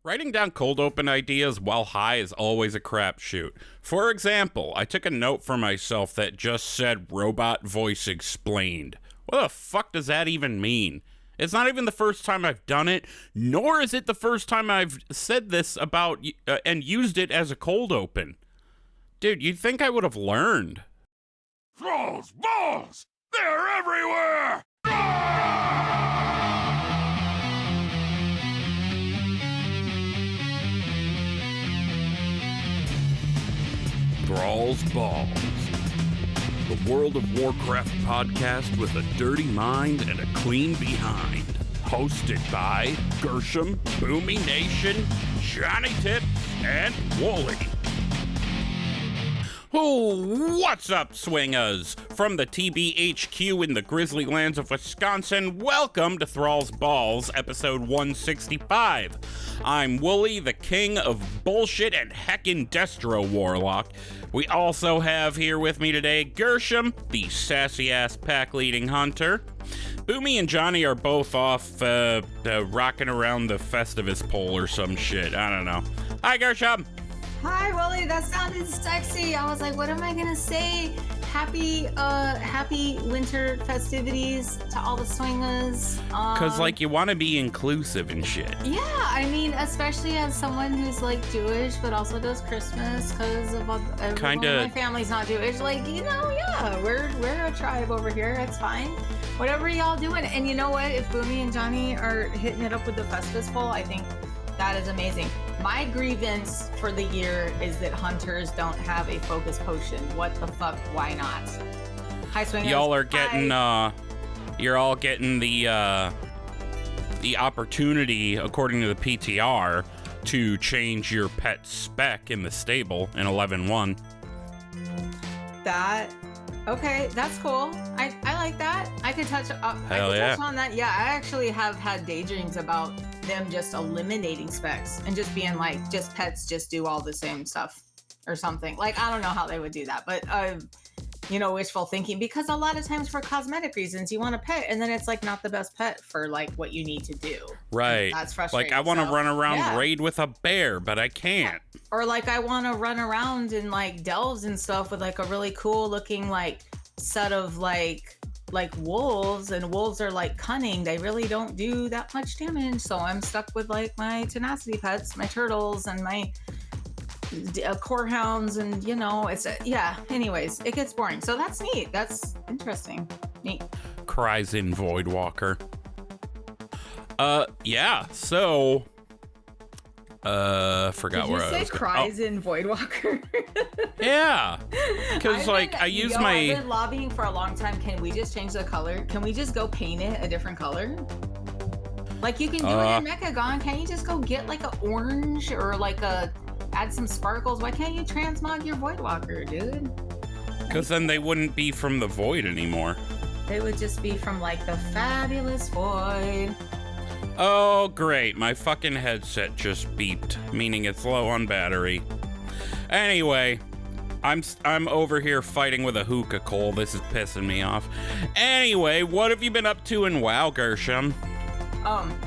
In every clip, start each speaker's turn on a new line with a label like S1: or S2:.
S1: Writing down cold open ideas while high is always a crapshoot. For example, I took a note for myself that just said robot voice explained. What the fuck does that even mean? It's not even the first time I've done it, nor is it the first time I've said this about and used it as a cold open. Dude, you'd think I would have learned.
S2: Thrall's balls! They're everywhere!
S1: Thrall's Balls, the World of Warcraft podcast with a dirty mind and a clean behind. Hosted by Gershom, Boomy Nation, Johnny Tips, and Wooly. Oh, what's up, swingers? From the TBHQ in the grizzly lands of Wisconsin, welcome to Thrall's Balls, episode 165. I'm Wooly, the king of bullshit and heckin' Destro warlock. We also have here with me today Gershom, the sassy-ass pack-leading hunter. Boomy and Johnny are both off rocking around the Festivus pole or some shit. I don't know. Hi, Gershom.
S3: Hi, Willie. That sounded sexy. I was like, what am I gonna say? Happy winter festivities to all the swingers.
S1: Cause like you want to be inclusive and shit.
S3: Yeah, I mean, especially as someone who's like Jewish but also does Christmas, cause of my family's not Jewish. Like, you know, yeah, we're a tribe over here. It's fine. Whatever y'all doing. And you know what? If Boomy and Johnny are hitting it up with the Festivus pole, I think that is amazing. My grievance for the year is that hunters don't have a focus potion. What the fuck? Why not? Hi, swingers.
S1: Y'all are getting, you're all getting the opportunity, according to the PTR, to change your pet spec in the stable in 11.1.
S3: Okay, that's cool. I like that. I could touch touch on that. Yeah, I actually have had daydreams about them just eliminating specs and just being like, just pets just do all the same stuff or something. Like, I don't know how they would do that, but you know, wishful thinking, because a lot of times for cosmetic reasons you want a pet and then it's like not the best pet for like what you need to do.
S1: Right.
S3: That's frustrating.
S1: Like I want to run around raid with a bear, but I can't.
S3: Yeah. Or like I want to run around in like delves and stuff with like a really cool looking like set of like wolves, and wolves are like cunning. They really don't do that much damage. So I'm stuck with like my tenacity pets, my turtles and my core hounds, and you know, it's anyways, it gets boring. So that's neat. That's interesting. Neat.
S1: CRAIIIIG Voidwalker. Yeah, so forgot where I was.
S3: Did you say CRAIIIIG Voidwalker?
S1: Yeah, because like I use my.
S3: I've been lobbying for a long time. Can we just change the color? Can we just go paint it a different color? Like you can do it in Mechagon. Can't you just go get like a orange or like add some sparkles? Why can't you transmog your Voidwalker, dude?
S1: Because then they wouldn't be from the void anymore.
S3: They would just be from like the fabulous void.
S1: Oh, great. My fucking headset just beeped, meaning it's low on battery. Anyway, I'm over here fighting with a hookah coal. This is pissing me off. Anyway, what have you been up to in WoW, Gershom?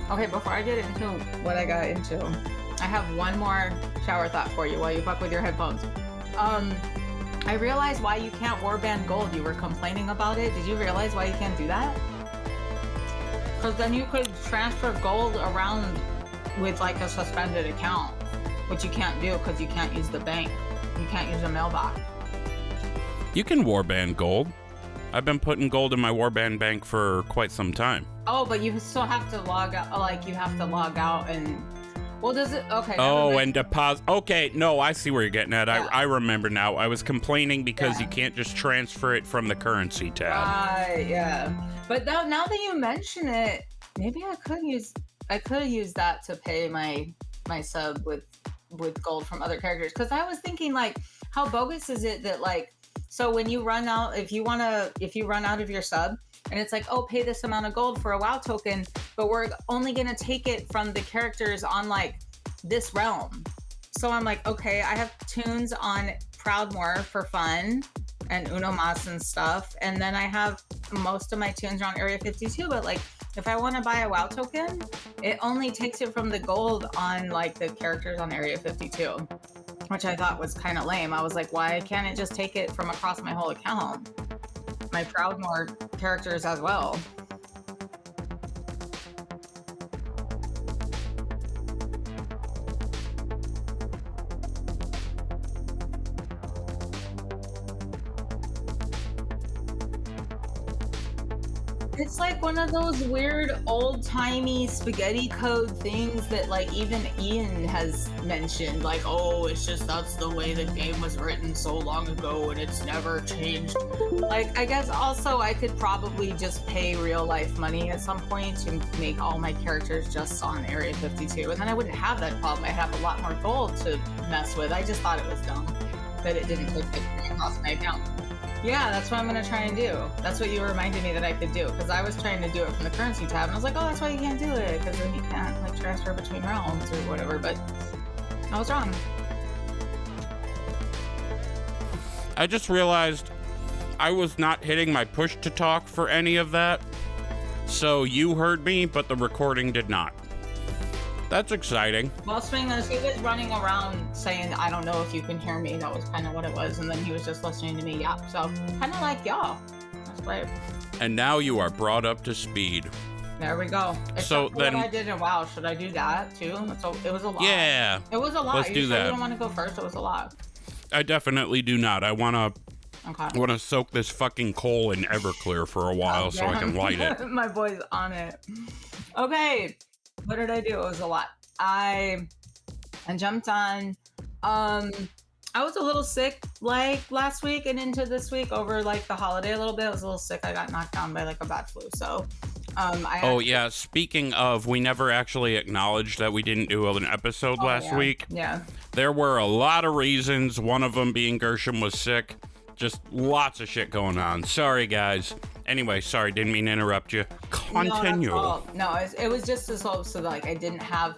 S3: Okay, before I get into what I got into, I have one more shower thought for you while you fuck with your headphones. I realized why you can't warband gold. You were complaining about it. Did you realize why you can't do that? Because then you could transfer gold around with like a suspended account, which you can't do because you can't use the bank. You can't use a mailbox.
S1: You can warband gold. I've been putting gold in my warband bank for quite some time.
S3: Oh, but you still have to log out. Like you have to log out and. Well, does it? Okay.
S1: Oh, and deposit. Okay, no, I see where you're getting at. Yeah. I remember now. I was complaining because you can't just transfer it from the currency tab.
S3: Right. Yeah. But now that you mention it, maybe I could use that to pay my sub with gold from other characters. Because I was thinking like, how bogus is it that like, so when you run out, if you run out of your sub. And it's like, oh, pay this amount of gold for a WoW token, but we're only going to take it from the characters on, like, this realm. So I'm like, okay, I have tunes on Proudmoore for fun and Uno Mas and stuff. And then I have most of my tunes are on Area 52, but like if I want to buy a WoW token, it only takes it from the gold on like the characters on Area 52, which I thought was kind of lame. I was like, why can't it just take it from across my whole account? My Proudmoore characters as well. It's like one of those weird old-timey spaghetti code things that like even Ian has mentioned, like, oh, it's just that's the way the game was written so long ago and it's never changed. Like, I guess also I could probably just pay real life money at some point to make all my characters just on Area 52, and then I wouldn't have that problem. I'd have a lot more gold to mess with. I just thought it was dumb that it didn't take it across my account. Yeah, that's what I'm gonna try and do. That's what you reminded me that I could do, because I was trying to do it from the currency tab, and I was like, oh, that's why you can't do it, because then you can't like transfer between realms or whatever, but I was wrong.
S1: I just realized I was not hitting my push to talk for any of that, so you heard me, but the recording did not. That's exciting.
S3: Well, Swingaz, he was running around saying, I don't know if you can hear me. That was kind of what it was. And then he was just listening to me yap. So kind of like y'all. That's great.
S1: And now you are brought up to speed.
S3: There we go. Except
S1: so then
S3: what I did in WoW, should I do that too? So it was a lot.
S1: Yeah.
S3: It was a lot.
S1: Let's do that.
S3: You don't want to go first? It was a lot.
S1: I definitely do not. I want
S3: Okay.
S1: to soak this fucking coal in Everclear for a while so I can light it.
S3: My boy's on it. Okay. What did I do? It was a lot. I jumped on. I was a little sick like last week and into this week over like the holiday a little bit. I was a little sick. I got knocked down by like a bad flu. So
S1: yeah. Speaking of, we never actually acknowledged that we didn't do an episode last week.
S3: Yeah.
S1: There were a lot of reasons. One of them being Gershom was sick. Just lots of shit going on. Sorry, guys. Anyway, sorry, didn't mean to interrupt you. Continue.
S3: No, it was just as well, so like I didn't have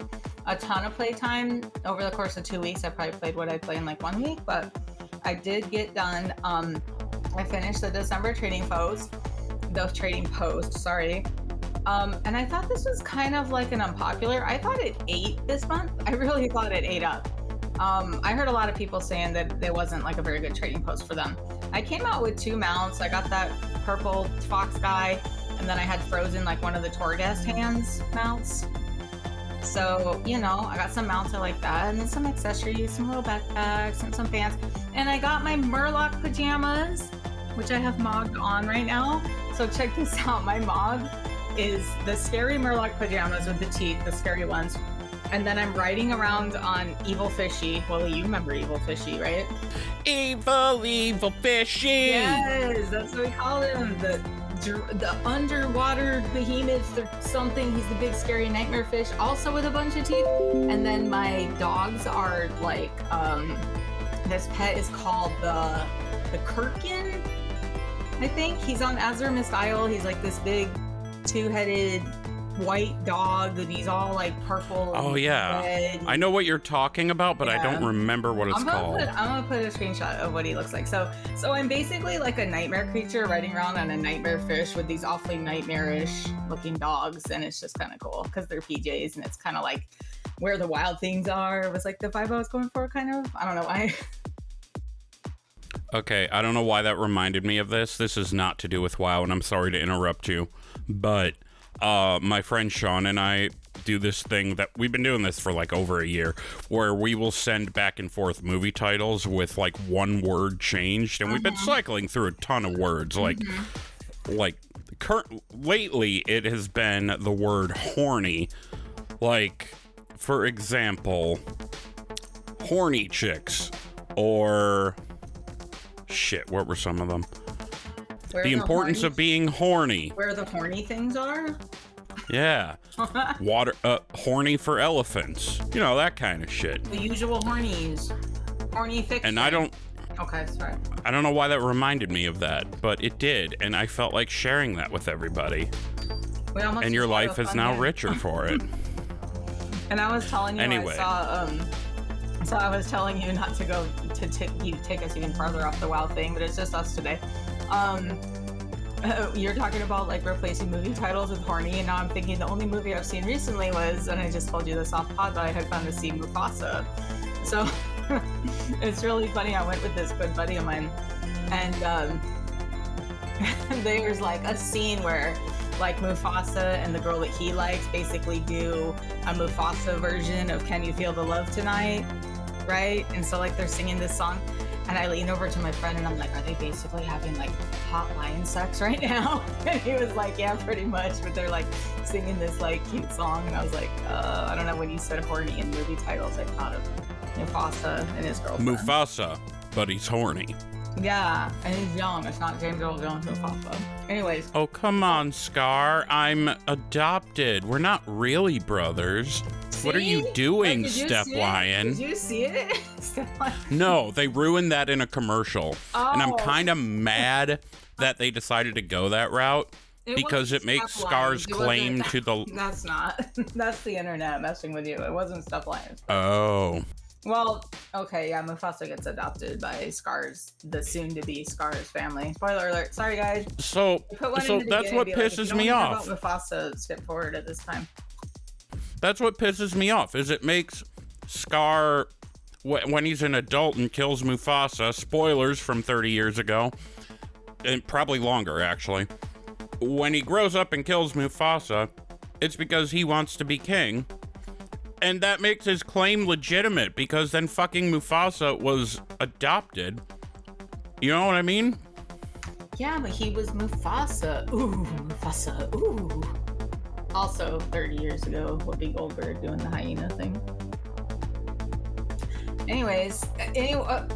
S3: a ton of playtime over the course of 2 weeks. I probably played what I played in like 1 week, but I did get done. I finished the December trading post, sorry. And I thought this was kind of like an unpopular. I thought it ate this month. I really thought it ate up. I heard a lot of people saying that it wasn't like a very good trading post for them. I came out with 2 mounts. I got that purple fox guy, and then I had frozen like one of the Torghast hands mounts. So, you know, I got some mounts I like that, and then some accessories, some little backpacks, and some pants. And I got my Murloc pajamas, which I have mogged on right now. So check this out. My mog is the scary Murloc pajamas with the teeth, the scary ones. And then I'm riding around on Evil Fishy. Well, you remember Evil Fishy, right?
S1: Evil Fishy!
S3: Yes, that's what we call him. The underwater behemoth or something. He's the big scary nightmare fish, also with a bunch of teeth. And then my dogs are like, this pet is called the Kirkin, I think. He's on Azure Mist Isle. He's like this big 2-headed white dog, and he's all like purple.
S1: Oh yeah, red. I know what you're talking about, but I don't remember what it's called.
S3: I'm gonna put a screenshot of what he looks like. So I'm basically like a nightmare creature riding around on a nightmare fish with these awfully nightmarish looking dogs, and it's just kind of cool because they're PJs, and it's kind of like where the wild things are. It was like the vibe I was going for, kind of. I don't know why.
S1: Okay, I don't know why that reminded me of this. This is not to do with WoW, and I'm sorry to interrupt you, but my friend Sean and I do this thing that we've been doing this for like over a year, where we will send back and forth movie titles with like one word changed, and we've been cycling through a ton of words. Lately it has been the word horny. Like, for example, horny chicks, or shit, what were some of them? The importance of being horny.
S3: Where the horny things are?
S1: Yeah. Horny for elephants. You know, that kind of shit.
S3: The usual hornies. Horny fiction.
S1: And I don't...
S3: Okay, sorry.
S1: I don't know why that reminded me of that, but it did, and I felt like sharing that with everybody. And your life is now richer for it.
S3: And I was telling you,
S1: anyway.
S3: So I was telling you not to go to take us even farther off the WoW thing, but it's just us today. You're talking about like replacing movie titles with horny, and now I'm thinking the only movie I've seen recently was, and I just told you this off pod, that I had gone to see Mufasa. So it's really funny. I went with this good buddy of mine, and there's like a scene where like Mufasa and the girl that he likes basically do a Mufasa version of Can You Feel the Love Tonight, right? And so like they're singing this song, and I lean over to my friend and I'm like, are they basically having like hot lion sex right now? And he was like, yeah, pretty much, but they're like singing this like cute song, and I was like, I don't know, when you said horny in movie titles, I thought of Mufasa and his girlfriend.
S1: Mufasa, but he's horny.
S3: Yeah, and he's young. It's not James Earl Jones Mufasa. Anyways.
S1: Oh, come on, Scar. I'm adopted. We're not really brothers. See? What are you doing, Step Lion?
S3: Did you see it? Step Lion?
S1: No, they ruined that in a commercial. Oh. And I'm kind of mad that they decided to go that route because it makes Scar's claim to the...
S3: That's not. That's the internet messing with you. It wasn't Step Lion.
S1: Oh.
S3: Well, okay, yeah, Mufasa gets adopted by the soon-to-be Scar's family. Spoiler alert. Sorry, guys.
S1: So that's what pisses me off.
S3: About Mufasa, skip forward at this time.
S1: That's what pisses me off, is it makes Scar, when he's an adult and kills Mufasa, spoilers from 30 years ago, and probably longer, actually. When he grows up and kills Mufasa, it's because he wants to be king. And that makes his claim legitimate, because then fucking Mufasa was adopted. You know what I mean?
S3: Yeah, but he was Mufasa. Ooh, Mufasa. Ooh. Also, 30 years ago, Whoopi Goldberg doing the hyena thing. Anyways,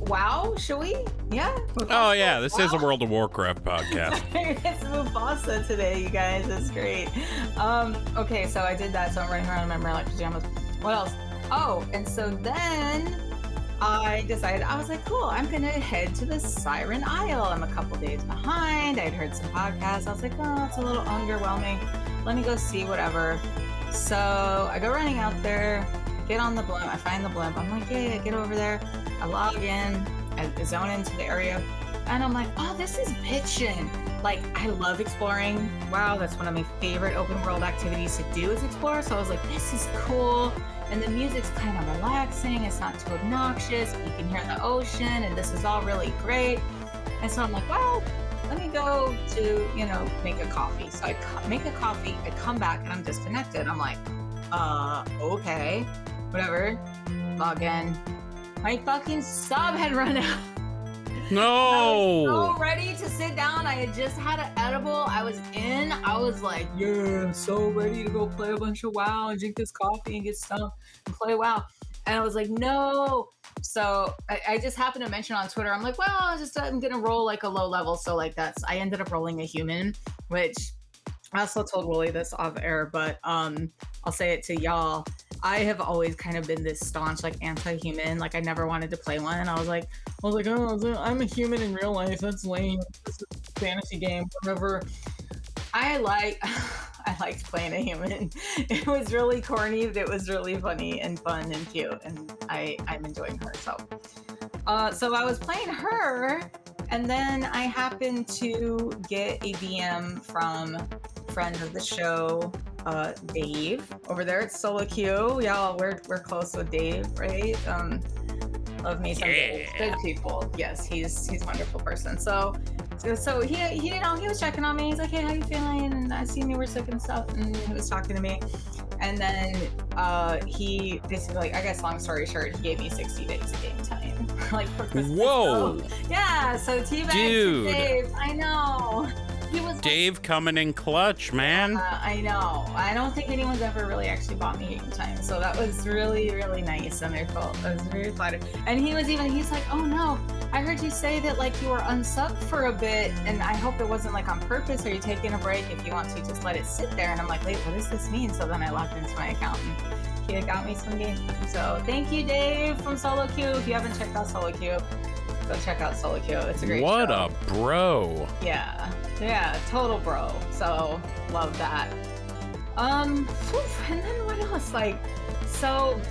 S3: wow, shall we? Yeah? Mufasa?
S1: Oh, yeah, this is a World of Warcraft podcast.
S3: It's Mufasa today, you guys. It's great. Okay, so I did that, so I'm running around in my Merlight pajamas. What else? Oh, and so then I decided, I was like, cool, I'm gonna head to the Siren Isle. I'm a couple days behind. I'd heard some podcasts. I was like, oh, it's a little underwhelming. Let me go see whatever. So I go running out there, get on the blimp. I find the blimp. I'm like, yeah, get over there. I log in, I zone into the area, and I'm like, oh, this is bitchin'. Like, I love exploring. Wow, that's one of my favorite open world activities to do is explore. So I was like, this is cool. And the music's kind of relaxing. It's not too obnoxious. You can hear the ocean, and this is all really great. And so I'm like, well, let me go to, make a coffee. So I make a coffee. I come back, and I'm disconnected. I'm like, okay, whatever. Log in. My fucking sub had run out.
S1: No!
S3: I was so ready to sit down. I had just had an edible. I was like, yeah, I'm so ready to go play a bunch of WoW and drink this coffee and get stumped and play WoW. And I was like, no. So I just happened to mention on Twitter, I'm like, well, I'm going to roll like a low level. So like I ended up rolling a human, which I also told Wooly this off air, but I'll say it to y'all. I have always kind of been this staunch, like, anti-human. Like, I never wanted to play one. And I was like, oh, I'm a human in real life. That's lame. This is a fantasy game, whatever. I liked playing a human. It was really corny, but it was really funny and fun and cute. And I'm enjoying her. So I was playing her, and then I happened to get a DM from friend of the show, Dave, over there at Solo Q. Y'all, we're close with Dave, right? Love me some Dave. Good people. Yes, he's a wonderful person. So he was checking on me. He's like, hey, how you feeling? And I seen you were sick and stuff, and he was talking to me. And then he basically, I guess long story short, he gave me 60 days of game time. Like for Christmas.
S1: Whoa.
S3: So, yeah, so T-Bag Dave. I know. He was
S1: Dave coming in clutch, man.
S3: I know. I don't think anyone's ever really actually bought me game time. So that was really, really nice. And I was very flattered. And he's like, oh no, I heard you say that like you were unsubbed for a bit. And I hope it wasn't like on purpose. Are you taking a break? If you want to, just let it sit there. And I'm like, wait, what does this mean? So then I logged into my account and he had got me some game time. So thank you, Dave from Solo Q. If you haven't checked out Solo Q, go check out Solo Q. It's a great show.
S1: What a bro.
S3: Yeah, total bro. So love that. And then what else? Like, so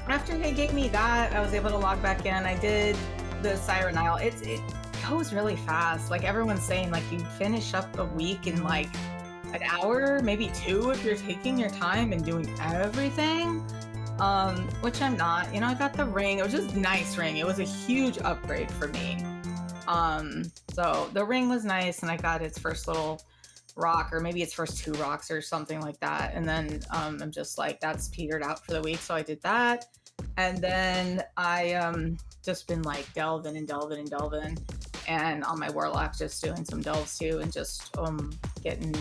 S3: after he gave me that, I was able to log back in. I did the Siren Isle. It goes really fast. Like everyone's saying, like you finish up a week in like an hour, maybe 2 if you're taking your time and doing everything. Which I'm not. You know, I got the ring. It was just a nice ring. It was a huge upgrade for me. So the ring was nice, and I got its first little rock, or maybe its first 2 rocks or something like that. And then I'm just like, that's petered out for the week, so I did that. And then I just been like delving, and on my warlock just doing some delves too, and just getting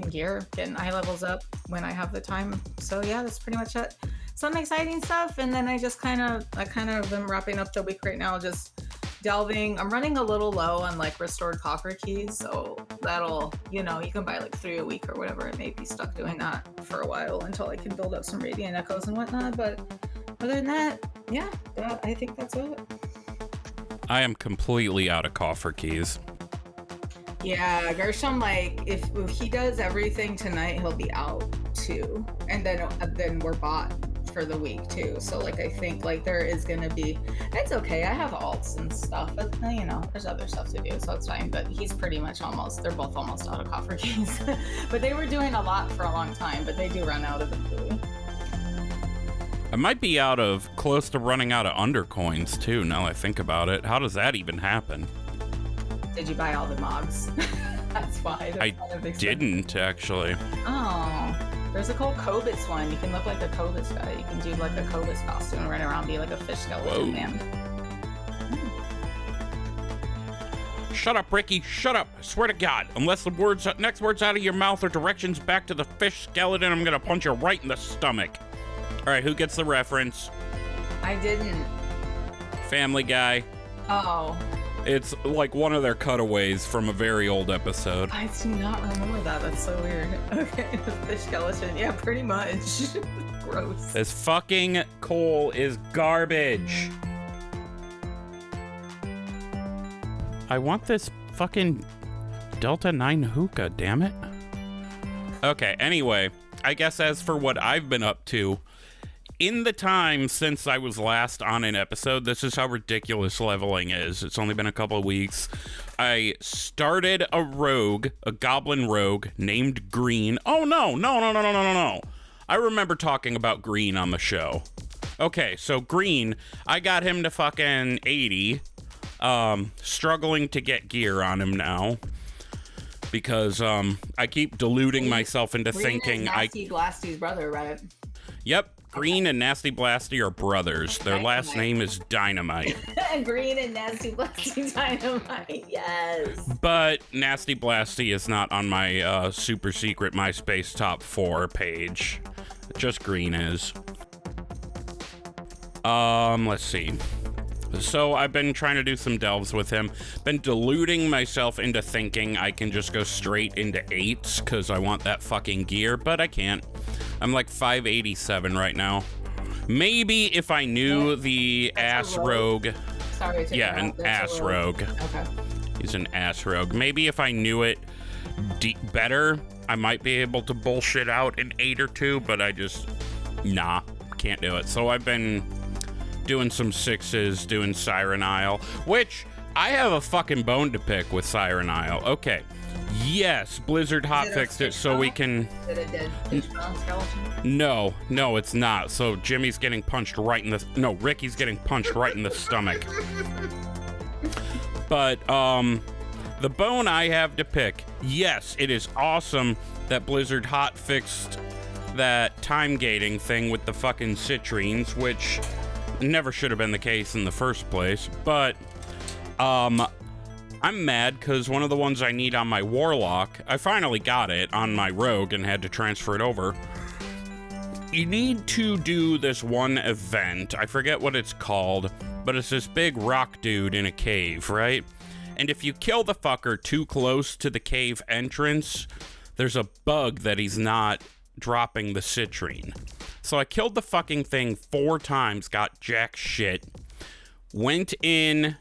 S3: gear, getting eye levels up when I have the time. So yeah, that's pretty much it. Some exciting stuff, and then I kind of am wrapping up the week right now, just delving. I'm running a little low on like restored copper keys, so that'll, you know, you can buy like 3 a week or whatever. It may be stuck doing that for a while until I can build up some radiant echoes and whatnot. But other than that, yeah, I think that's it.
S1: I am completely out of coffer keys.
S3: Yeah, Gershom, like if he does everything tonight, he'll be out too, and then we're bought for the week too. So like I think like there is gonna be, it's okay, I have alts and stuff, but you know, there's other stuff to do, so it's fine. But he's pretty much they're both almost out of coffer keys. But they were doing a lot for a long time, but they do run out eventually.
S1: I might be close to running out of undercoins too, now I think about it. How does that even happen?
S3: Did you buy all the mogs? That's why.
S1: I didn't actually.
S3: Oh, there's a cool Cobus one. You can look like a Cobus guy. You can do like a Cobus costume and run around, be like a fish skeleton man.
S1: Shut up, Ricky. Shut up. I swear to God. Unless the next words out of your mouth are directions back to the fish skeleton, I'm gonna punch you right in the stomach. All right, who gets the reference?
S3: I didn't.
S1: Family Guy.
S3: Oh.
S1: It's like one of their cutaways from a very old episode.
S3: I do not remember that. That's so weird. Okay, the fish skeleton. Yeah, pretty much. Gross.
S1: This fucking coal is garbage. I want this fucking Delta 9 hookah, damn it. Okay, anyway, I guess as for what I've been up to, in the time since I was last on an episode, this is how ridiculous leveling is. It's only been a couple of weeks. I started a goblin rogue named Green. Oh, no. I remember talking about Green on the show. Okay, so Green, I got him to fucking 80. Struggling to get gear on him now. Because I keep deluding myself into thinking
S3: Nasty Blasty's brother, right?
S1: Yep. Green and Nasty Blasty are brothers. Their last name is Dynamite.
S3: Green and Nasty Blasty Dynamite, yes.
S1: But Nasty Blasty is not on my super secret MySpace top 4 page. Just Green is. Let's see. So I've been trying to do some delves with him. Been deluding myself into thinking I can just go straight into 8s because I want that fucking gear, but I can't. I'm like 587 right now. Maybe if I knew the ass rogue.
S3: Sorry to
S1: yeah, an ass rogue.
S3: Okay.
S1: He's an ass rogue. Maybe if I knew it better, I might be able to bullshit out an 8 or 2, but I just, can't do it. So I've been doing some 6s, doing Siren Isle, which I have a fucking bone to pick with Siren Isle. Okay. Yes, Blizzard hotfixed it so we can...
S3: Is it a dead fish bone skeleton?
S1: No, it's not. So Jimmy's getting punched right in the... No, Ricky's getting punched right in the stomach. But, the bone I have to pick, yes, it is awesome that Blizzard hotfixed that time gating thing with the fucking citrines, which never should have been the case in the first place. But, I'm mad because one of the ones I need on my Warlock, I finally got it on my Rogue and had to transfer it over. You need to do this one event. I forget what it's called, but it's this big rock dude in a cave, right? And if you kill the fucker too close to the cave entrance, there's a bug that he's not dropping the citrine. So I killed the fucking thing 4 times, got jack shit, went in...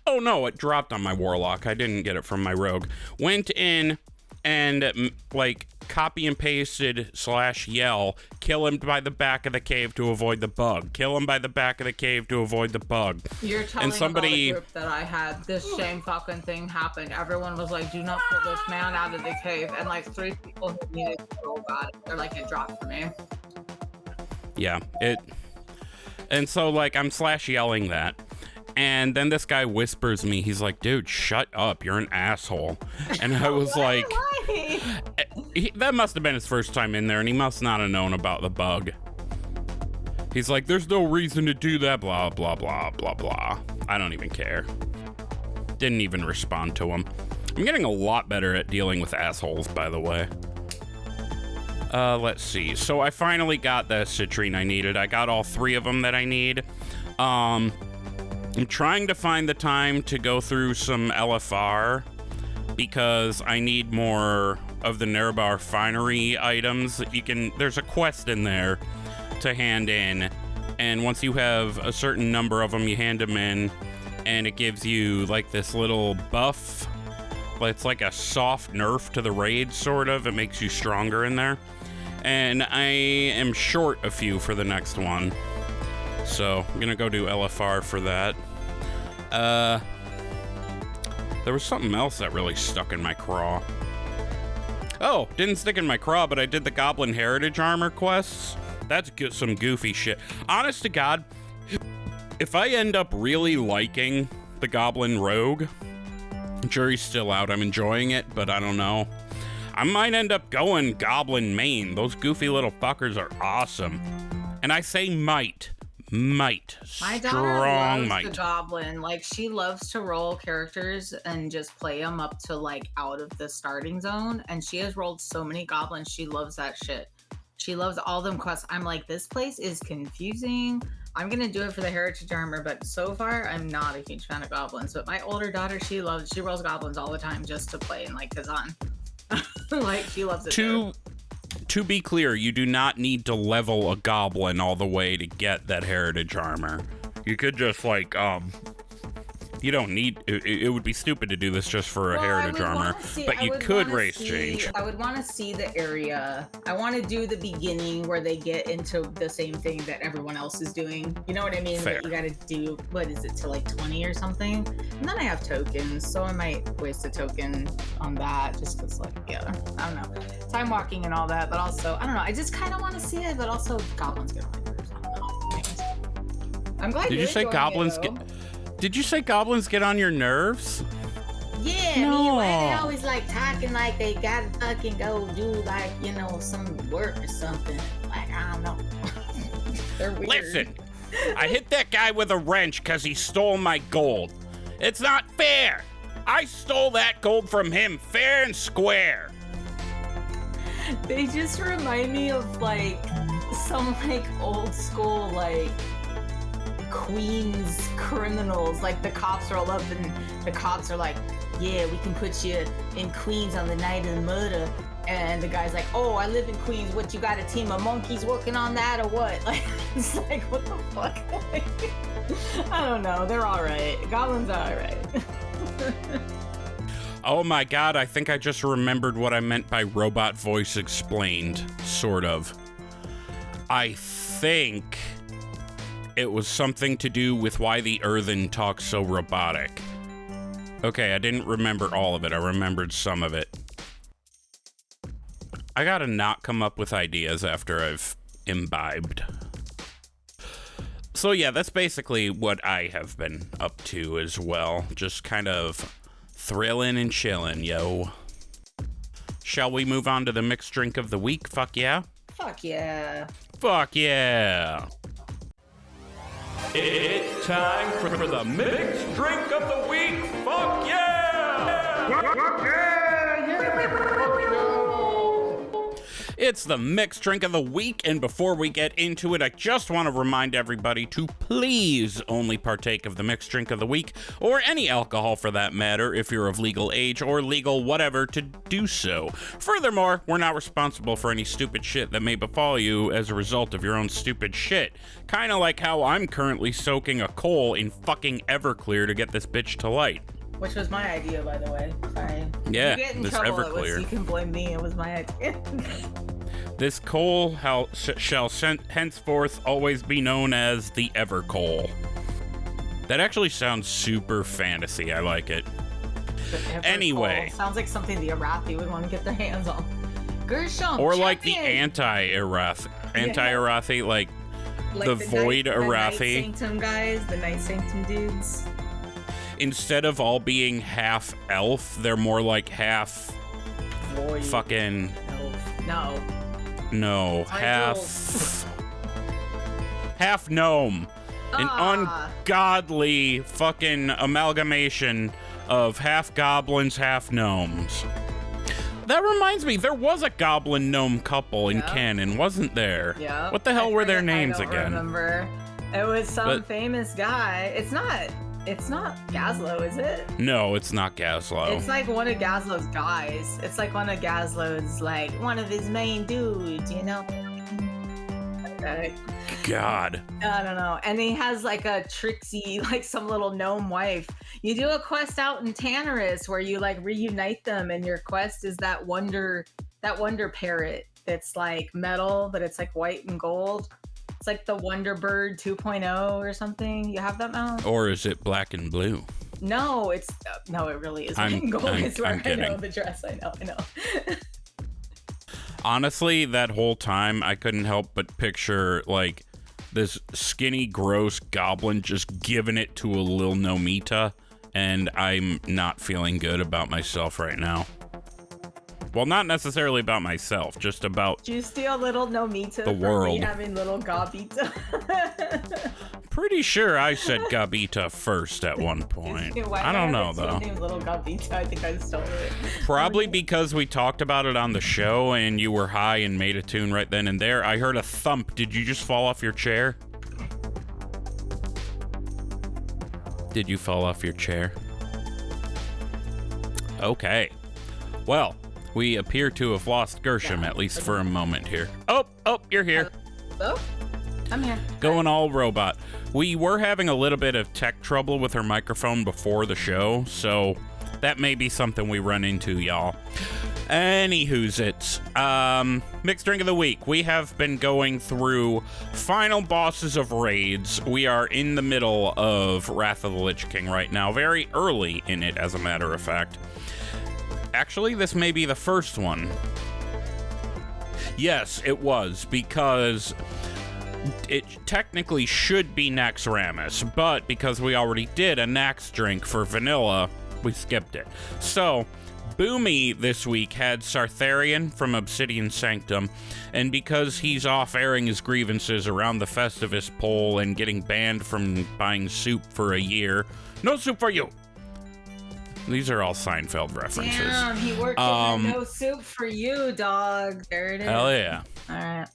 S1: Oh no, it dropped on my Warlock. I didn't get it from my Rogue. Went in and, like, copy and pasted / yell, kill him by the back of the cave to avoid the bug. Kill him by the back of the cave to avoid the bug.
S3: You're telling about a group that I had this same fucking thing happen. Everyone was like, do not pull this man out of the cave. And like 3 people who needed to oh god, they're like, it dropped for me.
S1: Yeah, and so like I'm / yelling that. And then this guy whispers me, he's like, dude, shut up, you're an asshole. And I was like, that must have been his first time in there, and he must not have known about the bug. He's like, there's no reason to do that, blah, blah, blah, blah, blah. I don't even care. Didn't even respond to him. I'm getting a lot better at dealing with assholes, by the way. Let's see. So I finally got the citrine I needed. I got all 3 of them that I need. I'm trying to find the time to go through some LFR because I need more of the Nerebar Finery items. There's a quest in there to hand in, and once you have a certain number of them, you hand them in, and it gives you like this little buff. It's like a soft nerf to the raid, sort of. It makes you stronger in there. And I am short a few for the next one. So I'm gonna go do LFR for that. There was something else that really stuck in my craw. Oh, didn't stick in my craw, but I did the Goblin Heritage Armor quests. That's some goofy shit. Honest to God, if I end up really liking the Goblin Rogue, jury's still out. I'm enjoying it, but I don't know. I might end up going Goblin main. Those goofy little fuckers are awesome. And I say might. My daughter loves the Goblin. Like, she loves to roll characters and just play them up to like out of the starting zone. And she has rolled so many Goblins. She loves that shit. She loves all them quests. I'm like, this place is confusing. I'm gonna do it for the Heritage Armor, but so far I'm not a huge fan of Goblins. But my older daughter, she rolls Goblins all the time just to play and like Kazan. Like, she loves it. To be clear, you do not need to level a goblin all the way to get that heritage armor. You could just like, you don't need, it would be stupid to do this just for a heritage armor, but you could race change. I would want to see the area. I want to do the beginning where they get into the same thing that everyone else is doing. You know what I mean? Fair. You got to do, what is it, to like 20 or something? And then I have tokens, so I might waste a token on that just because, like, yeah, I don't know. Time walking and all that, but also, I don't know. I just kind of want to see it, but also goblins get on my nerves. I don't know. I'm glad Did you say goblins get... Did you say goblins get on your nerves? Yeah, no. I mean, why they always like talking like they gotta fucking go do like, you know, some work or something. Like, I don't know. They're weird. Listen, I hit that guy with a wrench because he stole my gold. It's not fair. I stole that gold from him fair and square. They just remind me of like some like old school like Queens criminals. Like the cops roll up and the cops are like, yeah, we can put you in Queens on the night of the murder. And the guy's like, oh, I live in Queens. What, you got a team of monkeys working on that or what? Like, it's like, what the fuck? I don't know. They're all right. Goblins are all right. Oh my God, I think I just remembered what I meant by robot voice explained, sort of. I think it was something to do with why the Earthen talks so robotic. Okay, I didn't remember all of it. I remembered some of it. I gotta not come up with ideas after I've imbibed. So yeah, that's basically what I have been up to as well. Just kind of thrilling and chilling, yo. Shall we move on to the mixed drink of the week? Fuck yeah? Fuck yeah. Fuck yeah. It's time for the mixed drink of the week. Fuck yeah! Fuck yeah! It's the mixed drink of the week, and before we get into it, I just want to remind everybody to please only partake of the mixed drink of the week, or any alcohol for that matter, if you're of legal age or legal whatever to do so. Furthermore, we're not responsible for any stupid shit that may befall you as a result of your own stupid shit. Kinda like how I'm currently soaking a coal in fucking Everclear to get this bitch to light.
S3: which was my idea, by the way. Sorry.
S1: Yeah,
S3: you get in
S1: this
S3: trouble,
S1: Everclear.
S3: you can blame me. It was my idea.
S1: This coal shall henceforth always be known as the Evercoal. That actually sounds super fantasy. I like it. Anyway.
S3: Sounds like something the D.R.I.V.E would want to get their hands on. Gershom,
S1: or
S3: champion.
S1: like the anti-D.R.I.V.E, like the void D.R.I.V.E.
S3: The Night Sanctum guys, the Night Sanctum dudes.
S1: Instead of all being half elf, they're more like half
S3: void.
S1: Fucking
S3: elf.
S1: No, half gnome. An ungodly fucking amalgamation of half goblins, half gnomes. That reminds me, there was a goblin gnome couple in canon, wasn't there?
S3: Yeah.
S1: What the hell were their names again?
S3: I don't remember. It was some famous guy. It's not Gazlo, is it?
S1: No, it's not Gazlo.
S3: It's like one of Gazlo's guys. It's like one of Gazlo's, like, one of his main dudes, you know?
S1: God.
S3: I don't know. And he has like a tricksy, like some little gnome wife. You do a quest out in Tannerus where you like reunite them, and your quest is that wonder parrot. It's like metal, but it's like white and gold. It's like the Wonder Bird 2.0 or something. You have that, Mount?
S1: Or is it black and blue?
S3: No, it really is. White and gold. I know the dress. I know.
S1: Honestly, that whole time, I couldn't help but picture, like, this skinny, gross goblin just giving it to a little Nomita, and I'm not feeling good about myself right now. Well, not necessarily about myself, just about
S3: Did you steal little Nomita
S1: the world.
S3: Me having little Gabita?
S1: Pretty sure I said Gabita first at one point. I don't know, though.
S3: Little Gabita, I think I stole it.
S1: Probably because we talked about it on the show and you were high and made a tune right then and there. I heard a thump. Did you just fall off your chair? Did you fall off your chair? Okay. Well, we appear to have lost Gershom, at least for a moment here. Oh, you're here.
S3: Hello? I'm here.
S1: Going all robot. We were having a little bit of tech trouble with her microphone before the show, so that may be something we run into, y'all. Anywho's-its. Mixed Drink of the Week. We have been going through final bosses of raids. We are in the middle of Wrath of the Lich King right now. Very early in it, as a matter of fact. Actually, this may be the first one. Yes, it was, because it technically should be Naxxramas, but because we already did a Nax drink for vanilla, we skipped it. So, Boomy this week had Sartharion from Obsidian Sanctum, and because he's off airing his grievances around the Festivus poll and getting banned from buying soup for a year, no soup for you! These are all Seinfeld references.
S3: Damn, he worked in the no soup for you, dog. There it is.
S1: Hell yeah.
S3: All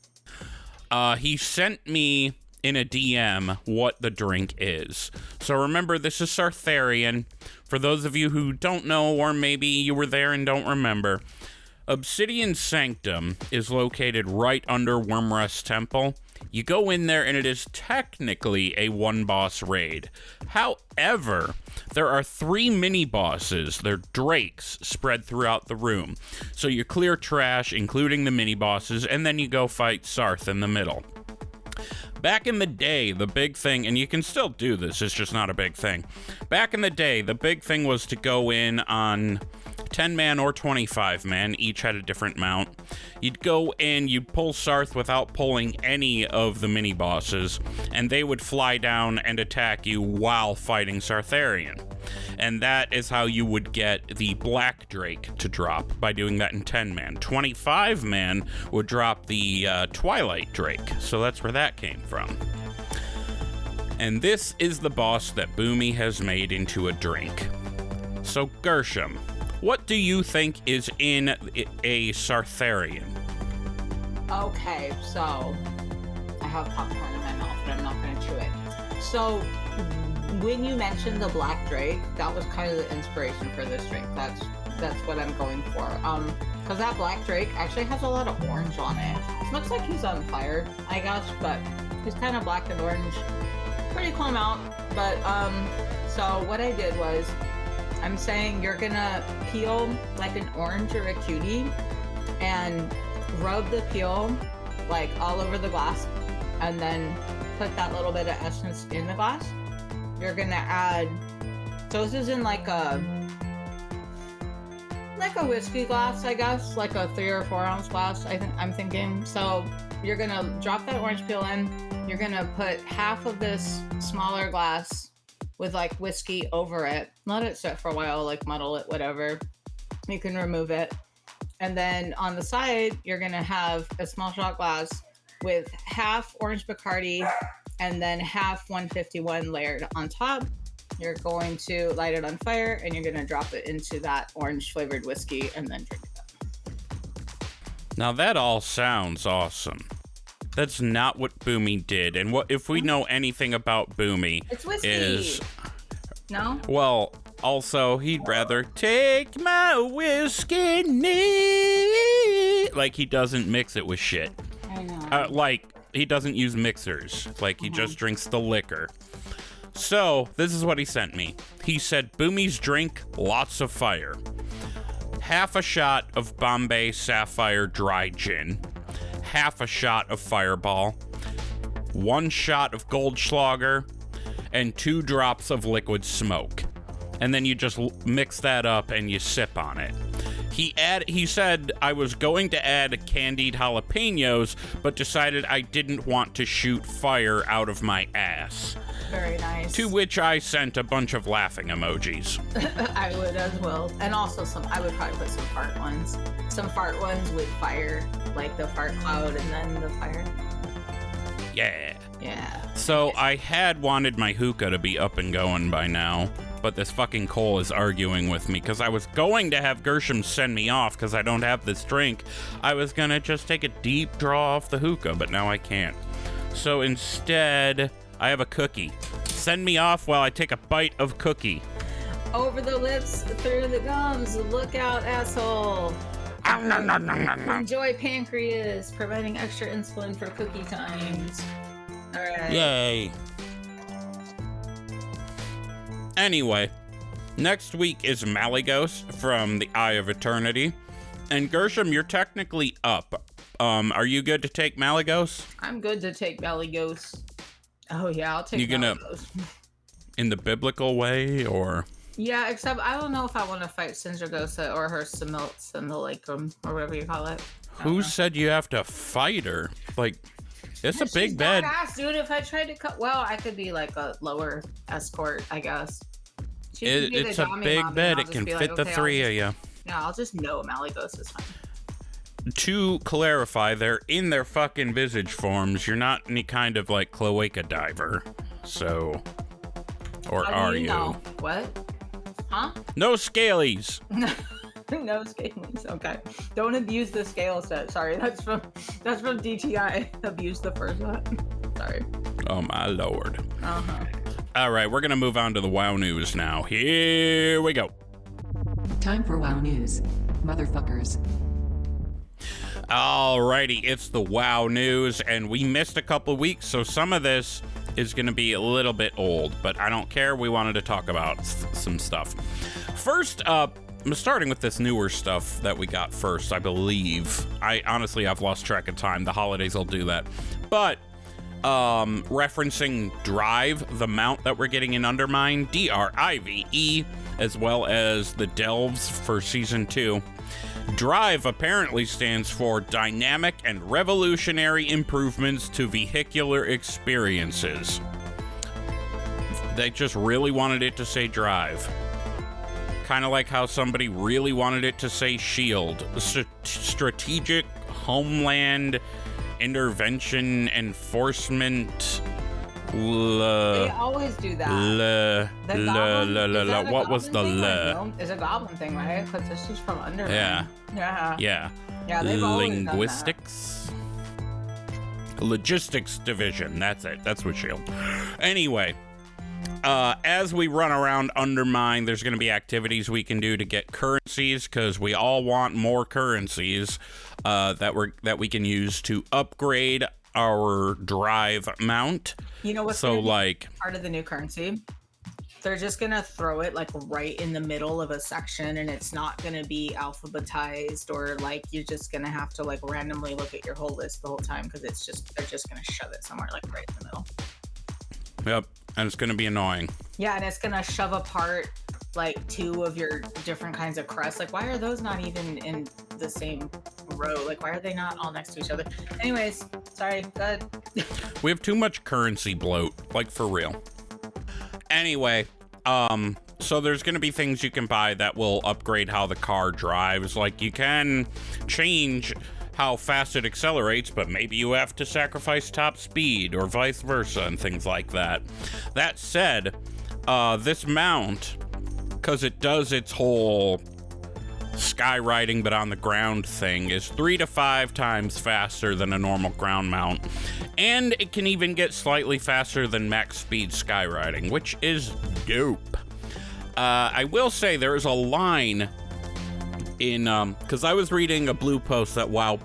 S1: right. He sent me in a DM what the drink is. So remember, this is Sartharion. For those of you who don't know, or maybe you were there and don't remember, Obsidian Sanctum is located right under Wyrmrest Temple. You go in there and it is technically a one-boss raid. However, there are 3 mini-bosses, they're drakes, spread throughout the room. So you clear trash, including the mini-bosses, and then you go fight Sarth in the middle. Back in the day, the big thing, and you can still do this, it's just not a big thing. Back in the day, the big thing was to go in on 10-man or 25-man, each had a different mount. You'd go in, you'd pull Sarth without pulling any of the mini-bosses, and they would fly down and attack you while fighting Sartharion. And that is how you would get the Black Drake to drop, by doing that in 10-man. 25-man would drop the Twilight Drake, so that's where that came from. And this is the boss that Boomy has made into a drink. So Gershom, what do you think is in a Sartharion?
S3: Okay, so I have popcorn in my mouth, but I'm not going to chew it. So when you mentioned the Black Drake, that was kind of the inspiration for this drink. That's what I'm going for. Because that Black Drake actually has a lot of orange on it. Looks like he's on fire, I guess, but he's kind of black and orange. Pretty cool mount. But so what I did was I'm saying you're gonna peel like an orange or a cutie and rub the peel like all over the glass, and then put that little bit of essence in the glass. You're gonna add, so this is in like a whiskey glass, I guess, like a 3 or 4 ounce glass. I'm thinking. So you're gonna drop that orange peel in. You're gonna put half of this smaller glass with like whiskey over it. Let it sit for a while, like muddle it, whatever. You can remove it. And then on the side, you're gonna have a small shot glass with half orange Bacardi and then half 151 layered on top. You're going to light it on fire and you're gonna drop it into that orange flavored whiskey and then drink it up.
S1: Now that all sounds awesome. That's not what Boomy did. And what if we know anything about Boomy?
S3: It's whiskey.
S1: Is
S3: no?
S1: Well, also he'd rather take my whiskey neat. Like he doesn't mix it with shit.
S3: I know.
S1: Like he doesn't use mixers. Like he just drinks the liquor. So this is what he sent me. He said, Boomys Drink, lots of fire. Half a shot of Bombay Sapphire Dry Gin. Half a shot of Fireball. 1 shot of Goldschlager. And 2 drops of liquid smoke. And then you just mix that up and you sip on it. He said I was going to add candied jalapeños, but decided I didn't want to shoot fire out of my ass.
S3: Very nice.
S1: To which I sent a bunch of laughing emojis.
S3: I would as well. And also I would probably put some fart ones. Some fart ones with fire, like the fart cloud and then the fire.
S1: Yeah.
S3: Yeah.
S1: So I had wanted my hookah to be up and going by now, but this fucking Cole is arguing with me because I was going to have Gershom send me off because I don't have this drink. I was gonna just take a deep draw off the hookah, but now I can't. So instead, I have a cookie. Send me off while I take a bite of cookie.
S3: Over the lips, through the gums. Look out, asshole. Enjoy pancreas, providing extra insulin for cookie times. All right.
S1: Yay. Anyway, next week is Malygos from the Eye of Eternity. And Gershom, you're technically up. Are you good to take Malygos?
S3: I'm good to take Malygos. Oh yeah, I'll take Malygos.
S1: In the biblical way, or?
S3: Yeah, except I don't know if I want to fight Sindragosa or her Similacrum, or whatever you call it.
S1: Who said you have to fight her? Like, it's a big bed.
S3: Badass, dude. If I tried to well, I could be like a lower escort, I guess.
S1: It's a big bed. It can fit the 3 of you.
S3: Yeah, I'll just know Malygos is fine.
S1: To clarify, they're in their fucking visage forms. You're not any kind of like cloaca diver. So, or are you?
S3: Know? What? Huh?
S1: No scalies.
S3: No scalings. Okay. Don't abuse the scale set. Sorry, that's from DTI. Abuse the first one. Sorry.
S1: Oh my lord.
S3: Uh-huh.
S1: All right, we're gonna move on to the WoW news now. Here we go.
S4: Time for WoW news, motherfuckers.
S1: Alrighty, it's the WoW news, and we missed a couple weeks, so some of this is gonna be a little bit old, but I don't care. We wanted to talk about some stuff. First up, I'm starting with this newer stuff that we got first, I believe. I've lost track of time. The holidays will do that. But referencing D.R.I.V.E, the mount that we're getting in Undermine, D.R.I.V.E, as well as the Delves for Season 2. D.R.I.V.E apparently stands for Dynamic and Revolutionary Improvements to Vehicular Experiences. They just really wanted it to say Drive. Kind of like how somebody really wanted it to say Shield. Strategic Homeland Intervention Enforcement.
S3: They always do that.
S1: What was the
S3: It's a goblin thing, right? Because this is from Undermine.
S1: Yeah.
S3: Yeah, they've always done that.
S1: Linguistics? Logistics Division. That's it. That's what Shield. Anyway, as we run around Undermine, there's going to be activities we can do to get currencies, because we all want more currencies that we can use to upgrade our D.R.I.V.E mount.
S3: You know what's
S1: so like
S3: part of the new currency? they're just gonna throw it like right in the middle of a section, and it's not gonna be alphabetized, or like you're just gonna have to like randomly look at your whole list the whole time, because they're just gonna shove it somewhere like right in the middle.
S1: Yep, and it's gonna be annoying.
S3: Yeah, and it's gonna shove apart like 2 of your different kinds of crusts. Like, why are those not even in the same row? Like, why are they not all next to each other? Anyways, sorry, go ahead.
S1: We have too much currency bloat, like for real. Anyway, so there's gonna be things you can buy that will upgrade how the car drives. Like, you can change how fast it accelerates, but maybe you have to sacrifice top speed or vice versa and things like that. That said, this mount, because it does its whole skywriting but on the ground thing, is 3 to 5 times faster than a normal ground mount, and it can even get slightly faster than max speed skywriting, which is dope. I will say there is a line in because I was reading a blue post that WoW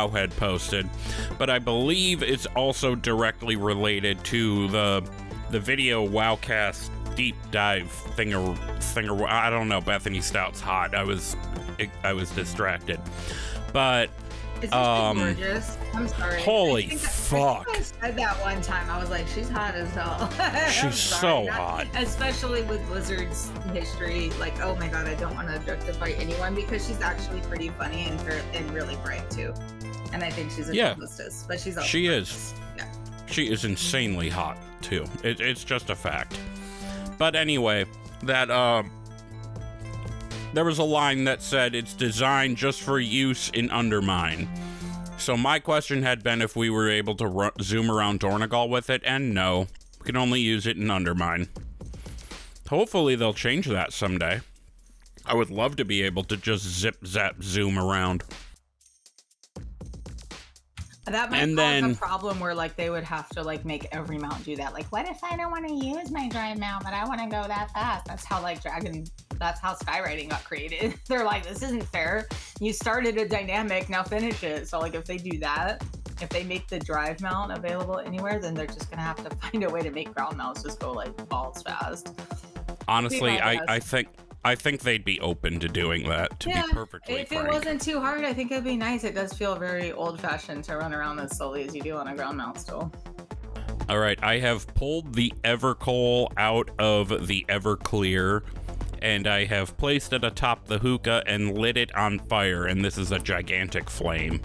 S1: had posted, but I believe it's also directly related to the video WoWcast deep dive thinger. I don't know. Bethany Stout's hot. I was distracted, but
S3: Isn't she gorgeous? I'm sorry.
S1: Holy
S3: I
S1: fuck!
S3: think I said that one time. I was like, she's hot as hell.
S1: She's so hot.
S3: Especially with Blizzard's history. Like, oh my god, I don't want to objectify anyone, because she's actually pretty funny and really bright too. And I think she's a good hostess, but she's also
S1: she
S3: gorgeous.
S1: is.
S3: Yeah.
S1: She is insanely hot too. It's just a fact. But anyway, that there was a line that said it's designed just for use in Undermine. So my question had been if we were able to zoom around Dornegal with it, and no, we can only use it in Undermine. Hopefully they'll change that someday. I would love to be able to just zip zap zoom around.
S3: That might cause a problem where like they would have to like make every mount do that. Like, what if I don't want to use my drive mount, but I want to go that fast? That's how that's how skywriting got created. They're like, this isn't fair. You started a dynamic, now finish it. So like if they do that, if they make the drive mount available anywhere, then they're just gonna have to find a way to make ground mounts just go like balls fast.
S1: Honestly, I think they'd be open to doing that, to be perfectly frank.
S3: If it wasn't too hard, I think it'd be nice. It does feel very old-fashioned to run around as slowly as you do on a ground mount still.
S1: All right, I have pulled the Evercoal out of the Everclear, and I have placed it atop the hookah and lit it on fire, and this is a gigantic flame.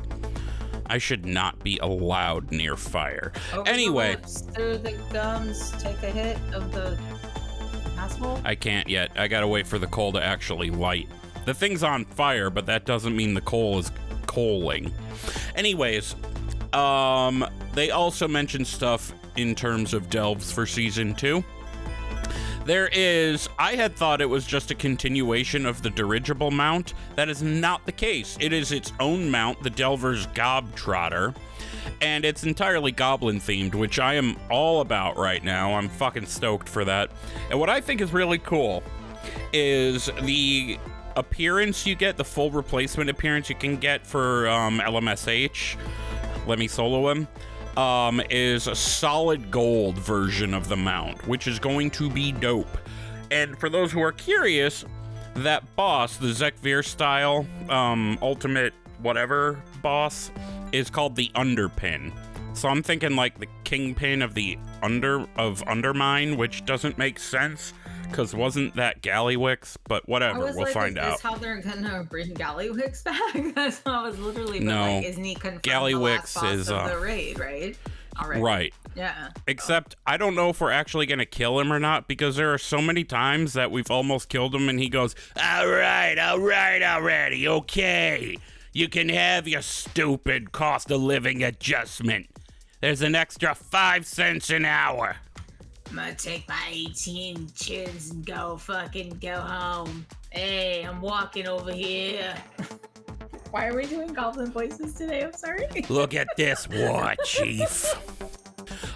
S1: I should not be allowed near fire. Anyway.
S3: Through the gums, take a hit of the asshole? I
S1: can't yet. I gotta wait for the coal to actually light. The thing's on fire, but that doesn't mean the coal is coaling. Anyways, they also mentioned stuff in terms of delves for Season 2. I had thought it was just a continuation of the dirigible mount. That is not the case. It is its own mount, the Delver's Gobtrotter, and it's entirely goblin themed, which I am all about right now. I'm fucking stoked for that. And what I think is really cool is the appearance you get, the full replacement appearance you can get for LMSH, Let Me Solo Him, is a solid gold version of the mount, which is going to be dope. And for those who are curious, that boss, the Zekvir style ultimate whatever boss, is called the Underpin. So I'm thinking like the Kingpin of the Undermine, which doesn't make sense because wasn't that Gallywix? But whatever, we'll find out.
S3: Is how they're gonna bring Gallywix back? That's what I was literally.
S1: No,
S3: like, isn't he confirmed
S1: Gallywix
S3: the last
S1: is
S3: boss of the raid, right? Already.
S1: Right.
S3: Yeah.
S1: Except I don't know if we're actually gonna kill him or not, because there are so many times that we've almost killed him and he goes, all right already, okay. You can have your stupid cost of living adjustment. There's an extra 5 cents an hour.
S3: I'm gonna take my 18 chins and go home. Hey, I'm walking over here. Why are we doing goblin voices today? I'm sorry.
S1: Look at this war, Chief.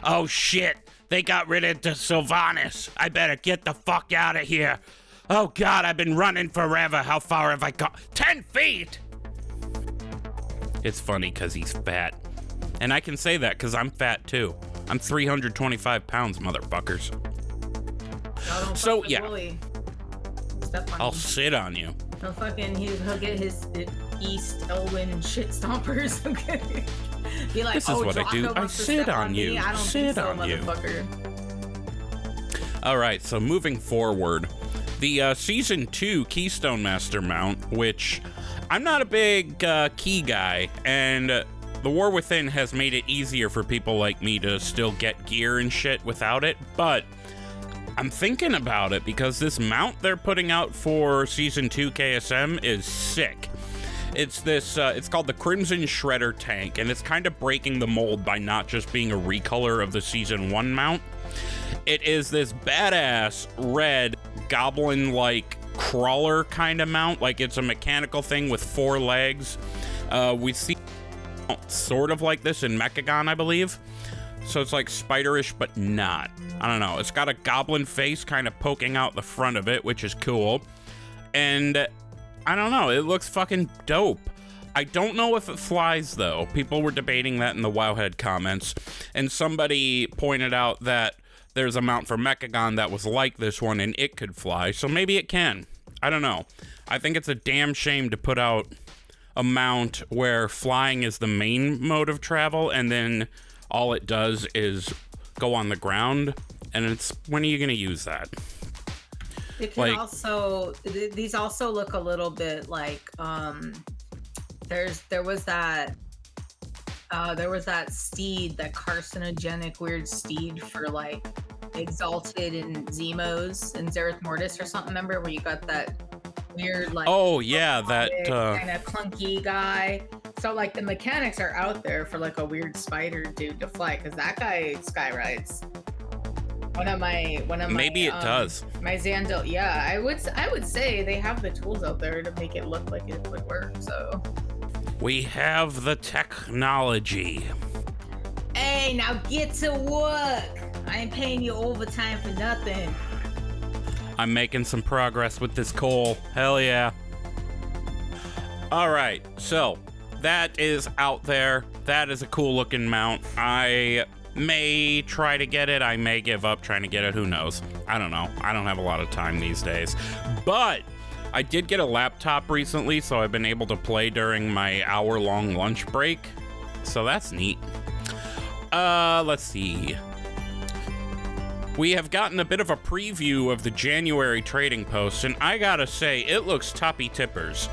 S1: Oh shit, they got rid of the Sylvanas. I better get the fuck out of here. Oh god, I've been running forever. How far have I got? 10 feet! It's funny because he's fat. And I can say that because I'm fat too. I'm 325 pounds, motherfuckers.
S3: Oh, don't
S1: So,
S3: fuck with
S1: yeah.
S3: Wooly. Step on
S1: I'll
S3: him.
S1: sit on you.
S3: He'll fucking, he'll get his East Elwyn shit stompers, okay? Be like,
S1: This is what I do.
S3: Draco
S1: I
S3: wants to
S1: sit
S3: step
S1: on you.
S3: me. I don't
S1: Sit
S3: think so,
S1: on you.
S3: motherfucker.
S1: All right, so moving forward, the Season 2 Keystone Master mount, which I'm not a big key guy, and the War Within has made it easier for people like me to still get gear and shit without it, but I'm thinking about it because this mount they're putting out for Season 2 KSM is sick. It's this, it's called the Crimson Shredder tank, and it's kind of breaking the mold by not just being a recolor of the Season 1 mount. It is this badass red goblin-like crawler kind of mount, like it's a mechanical thing with 4 legs. We see sort of like this in Mechagon, I believe. So it's like spiderish, but not. I don't know. It's got a goblin face kind of poking out the front of it, which is cool. And I don't know. It looks fucking dope. I don't know if it flies, though. People were debating that in the Wowhead comments. And somebody pointed out that there's a mount for Mechagon that was like this one, and it could fly. So maybe it can. I don't know. I think it's a damn shame to put out a mount where flying is the main mode of travel, and then all it does is go on the ground, and it's, when are you going to use that?
S3: It can
S1: Like-
S3: also, these also look a little bit like, there was that steed, that carcinogenic weird steed for like Exalted and Zemos and Zereth Mortis or something, remember, where you got that weird like
S1: Oh, yeah, that,
S3: kind of clunky guy. So like the mechanics are out there for like a weird spider dude to fly, because that guy skyrides. One of my
S1: maybe it does.
S3: My Xandil, yeah, I would say they have the tools out there to make it look like it would work. So
S1: We have the technology.
S3: hey, now get to work. I ain't paying you overtime for nothing.
S1: I'm making some progress with this coal. Hell yeah. All right, so that is out there. That is a cool looking mount. I may try to get it. I may give up trying to get it. Who knows? I don't know. I don't have a lot of time these days. But I did get a laptop recently, so I've been able to play during my hour-long lunch break. So that's neat. Let's see. We have gotten a bit of a preview of the January trading post, and I gotta say, it looks toppy tippers.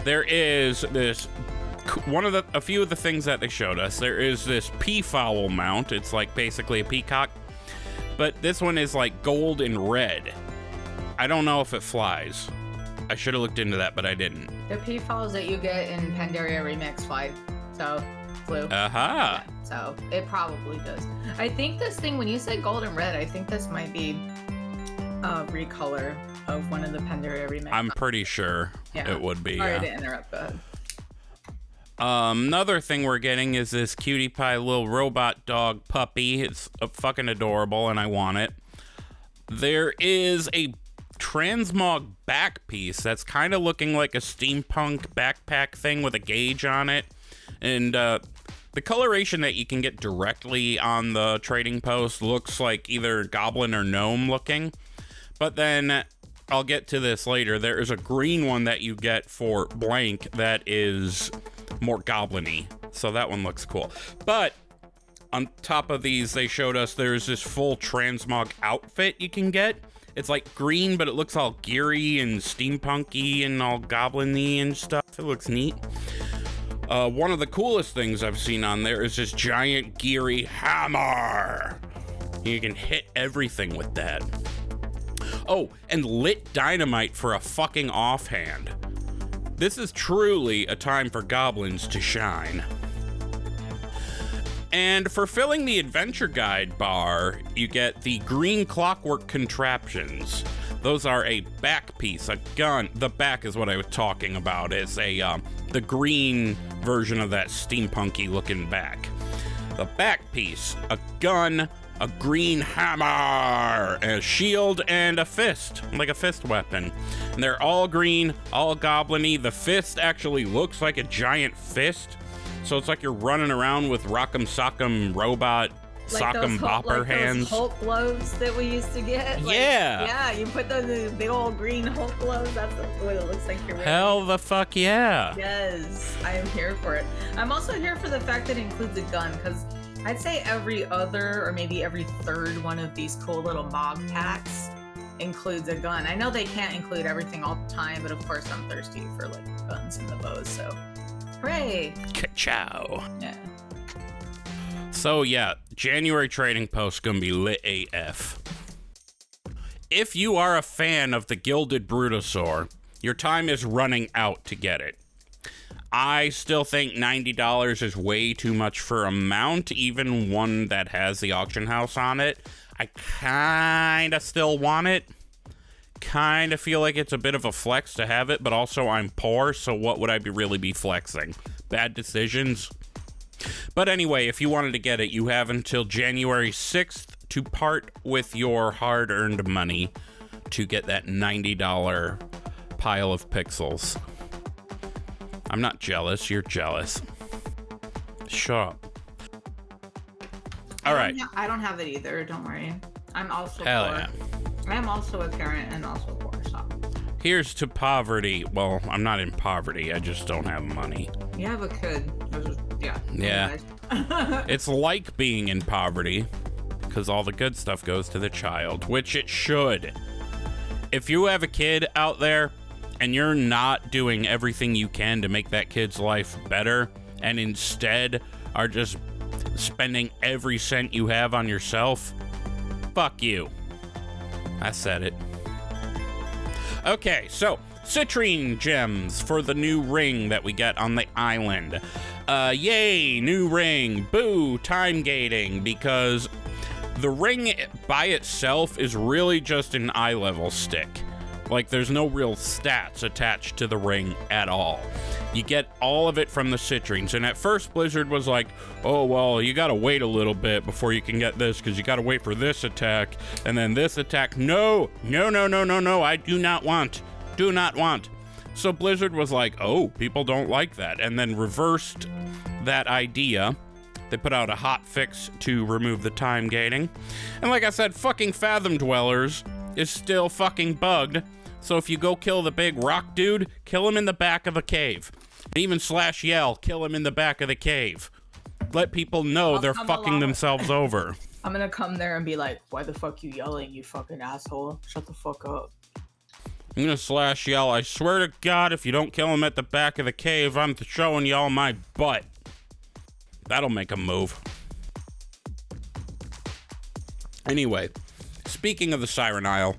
S1: There is this, a few of the things that they showed us. There is this peafowl mount. It's like basically a peacock, but this one is like gold and red. I don't know if it flies. I should have looked into that, but I didn't.
S3: The peafowls that you get in Pandaria Remix fly, so flew.
S1: Aha.
S3: Yeah, so it probably does. I think this thing, when you say gold and red, I think this might be a recolor of one of the Pandaria Remix.
S1: I'm pretty sure it would be.
S3: Sorry
S1: Yeah.
S3: to interrupt, go ahead.
S1: Another thing we're getting is this cutie pie little robot dog puppy. It's fucking adorable, and I want it. There is a transmog back piece that's kind of looking like a steampunk backpack thing with a gauge on it. And the coloration that you can get directly on the trading post looks like either goblin or gnome looking. But then I'll get to this later. There is a green one that you get for blank that is more goblin-y. So that one looks cool. But on top of these, they showed us there's this full transmog outfit you can get. It's like green, but it looks all geary and steampunky and all goblin-y and stuff. It looks neat. One of the coolest things I've seen on there is this giant geary hammer. You can hit everything with that. Oh, and lit dynamite for a fucking offhand. This is truly a time for goblins to shine. And for filling the adventure guide bar, you get the green clockwork contraptions. Those are a back piece, a gun. The back is what I was talking about. It's the green version of that steampunky looking back. The back piece, a gun, a green hammer, a shield, and a fist, like a fist weapon. And they're all green, all goblin-y. The fist actually looks like a giant fist. So it's like you're running around with Rock'em Sock'em robot Sock 'em bopper hands.
S3: Those Hulk gloves that we used to get. Like,
S1: Yeah.
S3: Yeah, you put those in the big old green Hulk gloves. That's what it looks like you're wearing.
S1: Hell the fuck yeah.
S3: Yes, I am here for it. I'm also here for the fact that it includes a gun, because I'd say every other or maybe every third one of these cool little mob packs includes a gun. I know they can't include everything all the time, but of course I'm thirsty for like guns and the bows, so hooray!
S1: Ka-chow.
S3: Yeah.
S1: So yeah, January trading post gonna be lit AF. If you are a fan of the Gilded Brutosaur, your time is running out to get it. I still think $90 is way too much for a mount, even one that has the auction house on it. I kinda still want it. Kinda feel like it's a bit of a flex to have it, but also I'm poor, so what would I really be flexing? Bad decisions? But anyway, if you wanted to get it, you have until January 6th to part with your hard-earned money to get that $90 pile of pixels. I'm not jealous, you're jealous. Shut up. All right.
S3: I don't have it either, don't worry. I'm also
S1: Hell
S3: poor.
S1: yeah.
S3: I am also a parent and also poor, so.
S1: Here's to poverty. Well, I'm not in poverty, I just don't have money.
S3: You have a kid. Yeah.
S1: Yeah. It's like being in poverty, because all the good stuff goes to the child, which it should. If you have a kid out there and you're not doing everything you can to make that kid's life better, and instead are just spending every cent you have on yourself, fuck you. I said it. Okay, so Citrine Gems for the new ring that we get on the island. Yay, new ring. Boo, time gating, because the ring by itself is really just an eye level stick. Like, there's no real stats attached to the ring at all. You get all of it from the Citrines, and at first Blizzard was like, oh, well, you gotta wait a little bit before you can get this, because you gotta wait for this attack, and then this attack. No, I do not want. Do not want. So Blizzard was like, oh, people don't like that, and then reversed that idea. They put out a hot fix to remove the time gating. And like I said, fucking Fathom Dwellers is still fucking bugged. So if you go kill the big rock dude, kill him in the back of a cave. And even slash yell, kill him in the back of the cave. Let people know they're fucking themselves over.
S3: I'm gonna come there and be like, why the fuck you yelling, you fucking asshole? Shut the fuck up.
S1: I'm gonna slash yell, I swear to God, if you don't kill him at the back of the cave, I'm showing y'all my butt. That'll make him move. Anyway, speaking of the Siren Isle,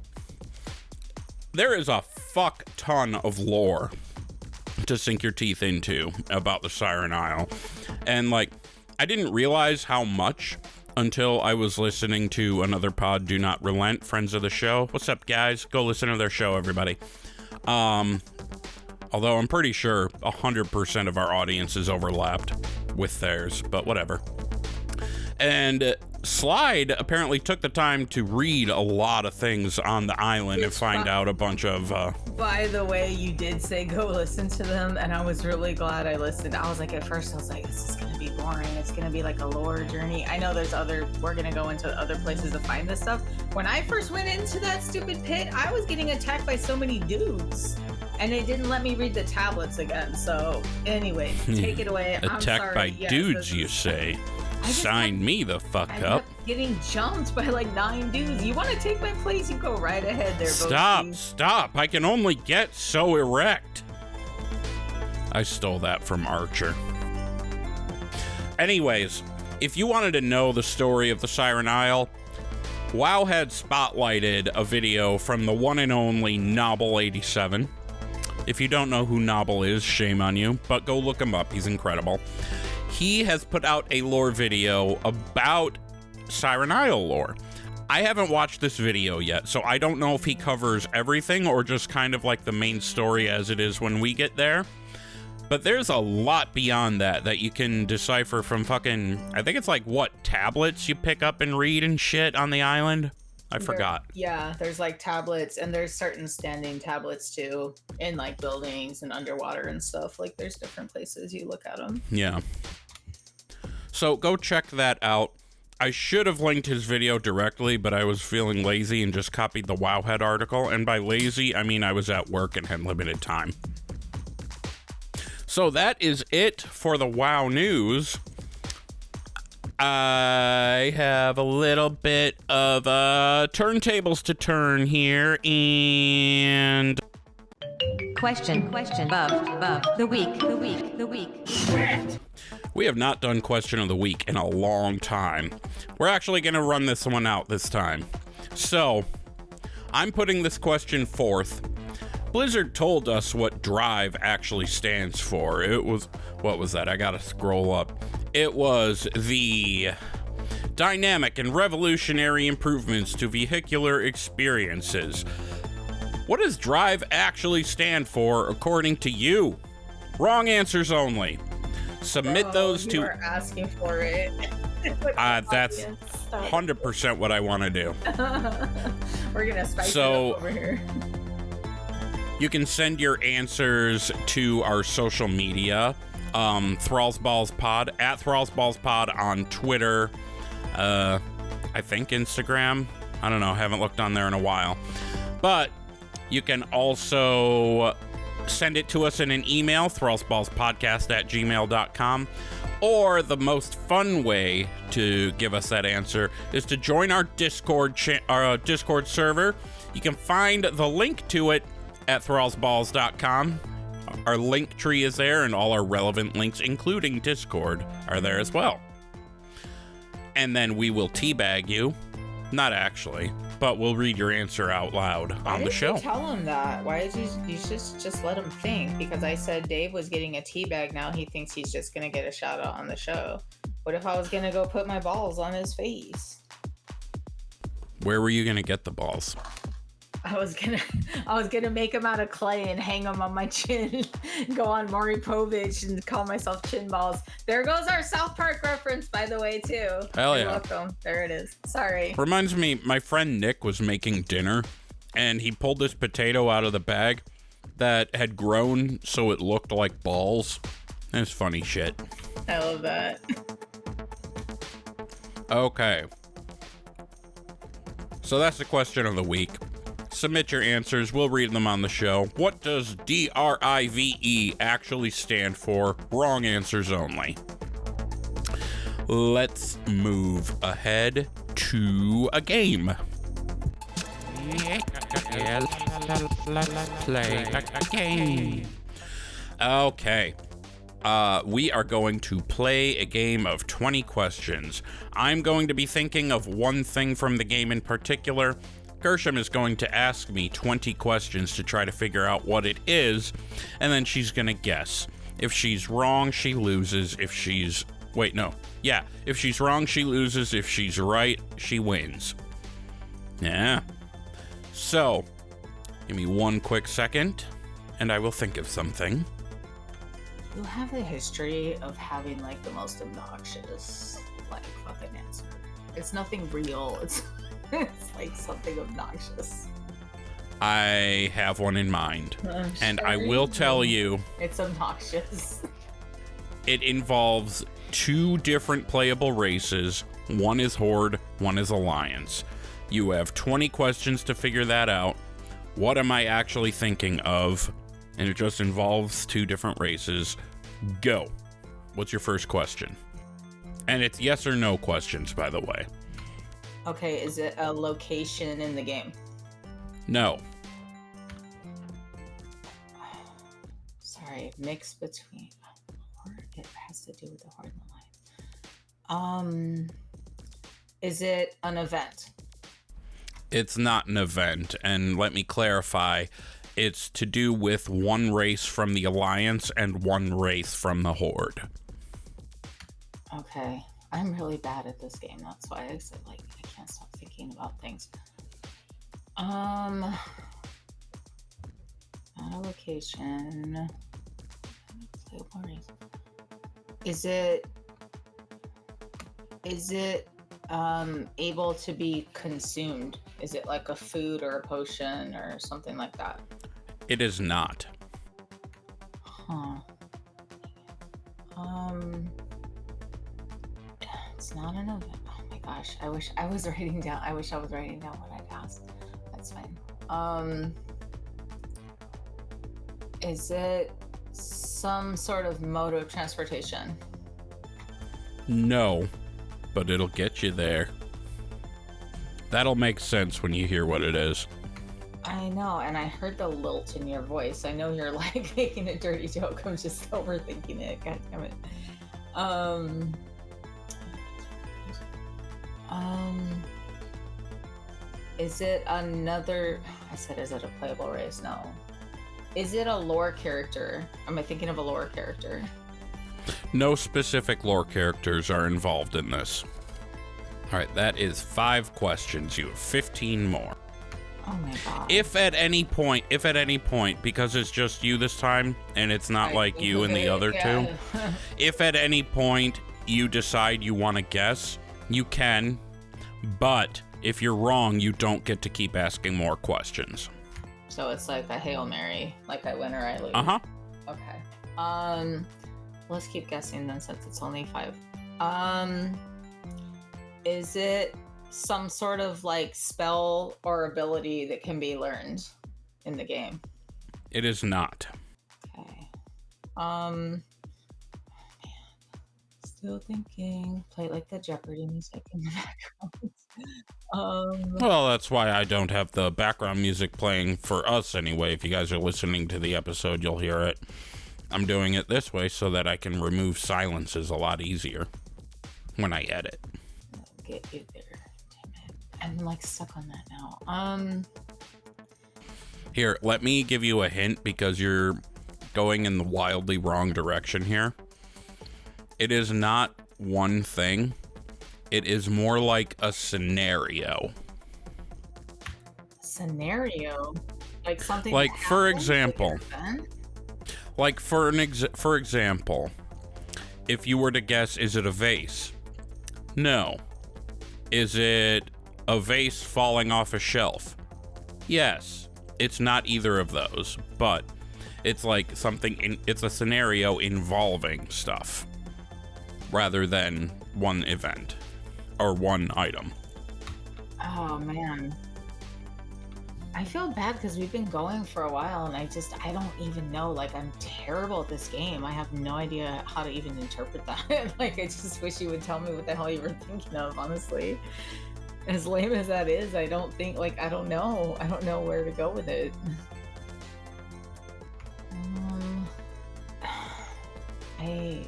S1: there is a fuck ton of lore to sink your teeth into about the Siren Isle. And like, I didn't realize how much until I was listening to another pod, Do Not Relent, friends of the show. What's up, guys? Go listen to their show, everybody. Although I'm pretty sure 100% of our audience is overlapped with theirs, but whatever. And Slide apparently took the time to read a lot of things on the island and find out a bunch of...
S3: By the way, you did say go listen to them, and I was really glad I listened. I was like, at first I was like, this is gonna be boring. It's gonna be like a lore journey. I know we're gonna go into other places to find this stuff. When I first went into that stupid pit, I was getting attacked by so many dudes. And it didn't let me read the tablets again. So, anyways, take it away. I'm
S1: Attacked
S3: sorry.
S1: by
S3: Yes,
S1: dudes, you say? Sign me the fuck
S3: I
S1: up.
S3: kept getting jumped by like 9 dudes. You want to take my place? You go right ahead there,
S1: Stop. I can only get so erect. I stole that from Archer. Anyways, if you wanted to know the story of the Siren Isle, WoW had spotlighted a video from the one and only Nobble87. If you don't know who Nobble is, shame on you, but go look him up. He's incredible. He has put out a lore video about Siren Isle lore. I haven't watched this video yet, so I don't know if he covers everything or just kind of like the main story as it is when we get there. But there's a lot beyond that you can decipher from fucking, I think it's like, what, tablets you pick up and read and shit on the island? I forgot.
S3: Yeah, there's like tablets, and there's certain standing tablets too in like buildings and underwater and stuff. Like there's different places you look at them.
S1: Yeah. So go check that out. I should have linked his video directly, but I was feeling lazy and just copied the Wowhead article. And by lazy, I mean I was at work and had limited time. So that is it for the WoW news. I have a little bit of turntables to turn here, and
S5: Question, the week.
S1: we have not done question of the week in a long time. We're actually going to run this one out this time. So, I'm putting this question forth. Blizzard told us what D.R.I.V.E actually stands for. It was, what was that? I gotta scroll up. It was the Dynamic and Revolutionary Improvements to Vehicular Experiences. What does D.R.I.V.E actually stand for according to you? Wrong answers only. Submit those to...
S3: You are asking for it.
S1: That's 100% what I want to do.
S3: We're gonna spice it up over here.
S1: You can send your answers to our social media, Thrall's Balls Pod, at Thrall's Balls Pod on Twitter, I think Instagram. I don't know, haven't looked on there in a while. But you can also send it to us in an email, thrallsballspodcast@gmail.com. Or the most fun way to give us that answer is to join our Discord server. You can find the link to it at thrallsballs.com. Our link tree is there, and all our relevant links, including Discord, are there as well. And then we will teabag you. Not actually, but we'll read your answer out loud on the show.
S3: Why did you tell him that? Why did you just let him think? Because I said Dave was getting a teabag, now he thinks he's just gonna get a shout out on the show. What if I was gonna go put my balls on his face?
S1: Where were you gonna get the balls?
S3: I was gonna make them out of clay and hang them on my chin. Go on Maury Povich and call myself Chin Balls. There goes our South Park reference, by the way, too.
S1: Hell yeah.
S3: You're welcome. There it is. Sorry.
S1: Reminds me, my friend Nick was making dinner, and he pulled this potato out of the bag that had grown so it looked like balls. It's funny shit.
S3: I love that.
S1: Okay. So that's the question of the week. Submit your answers. We'll read them on the show. What does D.R.I.V.E actually stand for? Wrong answers only. Let's move ahead to a game. Let's play a game. Okay. We are going to play a game of 20 questions. I'm going to be thinking of one thing from the game in particular. Gershom is going to ask me 20 questions to try to figure out what it is, and then she's gonna guess. If she's wrong, she loses. If she's... Wait, no. Yeah, if she's wrong, she loses. If she's right, she wins. Yeah. So, give me one quick second, and I will think of something.
S3: You have a history of having, like, the most obnoxious, like, fucking answer. It's nothing real. It's like something obnoxious.
S1: I have one in mind, and I will tell you...
S3: It's obnoxious.
S1: It involves two different playable races. One is Horde, one is Alliance. You have 20 questions to figure that out. What am I actually thinking of? And it just involves two different races. Go. What's your first question? And it's yes or no questions, by the way.
S3: Okay, is it a location in the game?
S1: No.
S3: Sorry, mix between... It has to do with the Horde and the Line. Is it an event?
S1: It's not an event, and let me clarify. It's to do with one race from the Alliance and one race from the Horde.
S3: Okay. I'm really bad at this game. That's why I said, like, I can't stop thinking about things. Not a location. Is it able to be consumed? Is it like a food or a potion or something like that?
S1: It is not.
S3: Huh. It's not an event. Oh my gosh, I wish I was writing down. I wish I was writing down what I'd asked. That's fine. Is it some sort of mode of transportation?
S1: No, but it'll get you there. That'll make sense when you hear what it is.
S3: I know, and I heard the lilt in your voice. I know you're like making a dirty joke. I'm just overthinking it. God damn it. Is it another? I said, is it a playable race? No. Is it a lore character? Am I thinking of a lore character?
S1: No specific lore characters are involved in this. All right, that is 5 questions. You have 15 more.
S3: Oh my god.
S1: If at any point, because it's just you this time, and it's not like you and the other two, if at any point you decide you want to guess, you can, but if you're wrong, you don't get to keep asking more questions.
S3: So it's like a Hail Mary, like I win or I lose.
S1: Uh-huh.
S3: Okay. Let's keep guessing then since it's only 5. Is it some sort of like spell or ability that can be learned in the game?
S1: It is not.
S3: Okay. Man. Still thinking. Play like the Jeopardy music in the background.
S1: Well, that's why I don't have the background music playing for us anyway. If you guys are listening to the episode, you'll hear it. I'm doing it this way so that I can remove silences a lot easier when I edit.
S3: Get you there. Damn it. I'm like stuck on that now.
S1: Here, let me give you a hint because you're going in the wildly wrong direction here. It is not one thing. It is more like a scenario.
S3: Scenario? Like something
S1: like
S3: that
S1: for
S3: happens,
S1: example. Like for example, if you were to guess, is it a vase? No. Is it a vase falling off a shelf? Yes. It's not either of those, but it's like something it's a scenario involving stuff rather than one event or one item.
S3: Oh man. I feel bad because we've been going for a while and I don't even know. Like, I'm terrible at this game. I have no idea how to even interpret that. Like, I just wish you would tell me what the hell you were thinking of, honestly. As lame as that is, I don't think, like, I don't know. I don't know where to go with it. I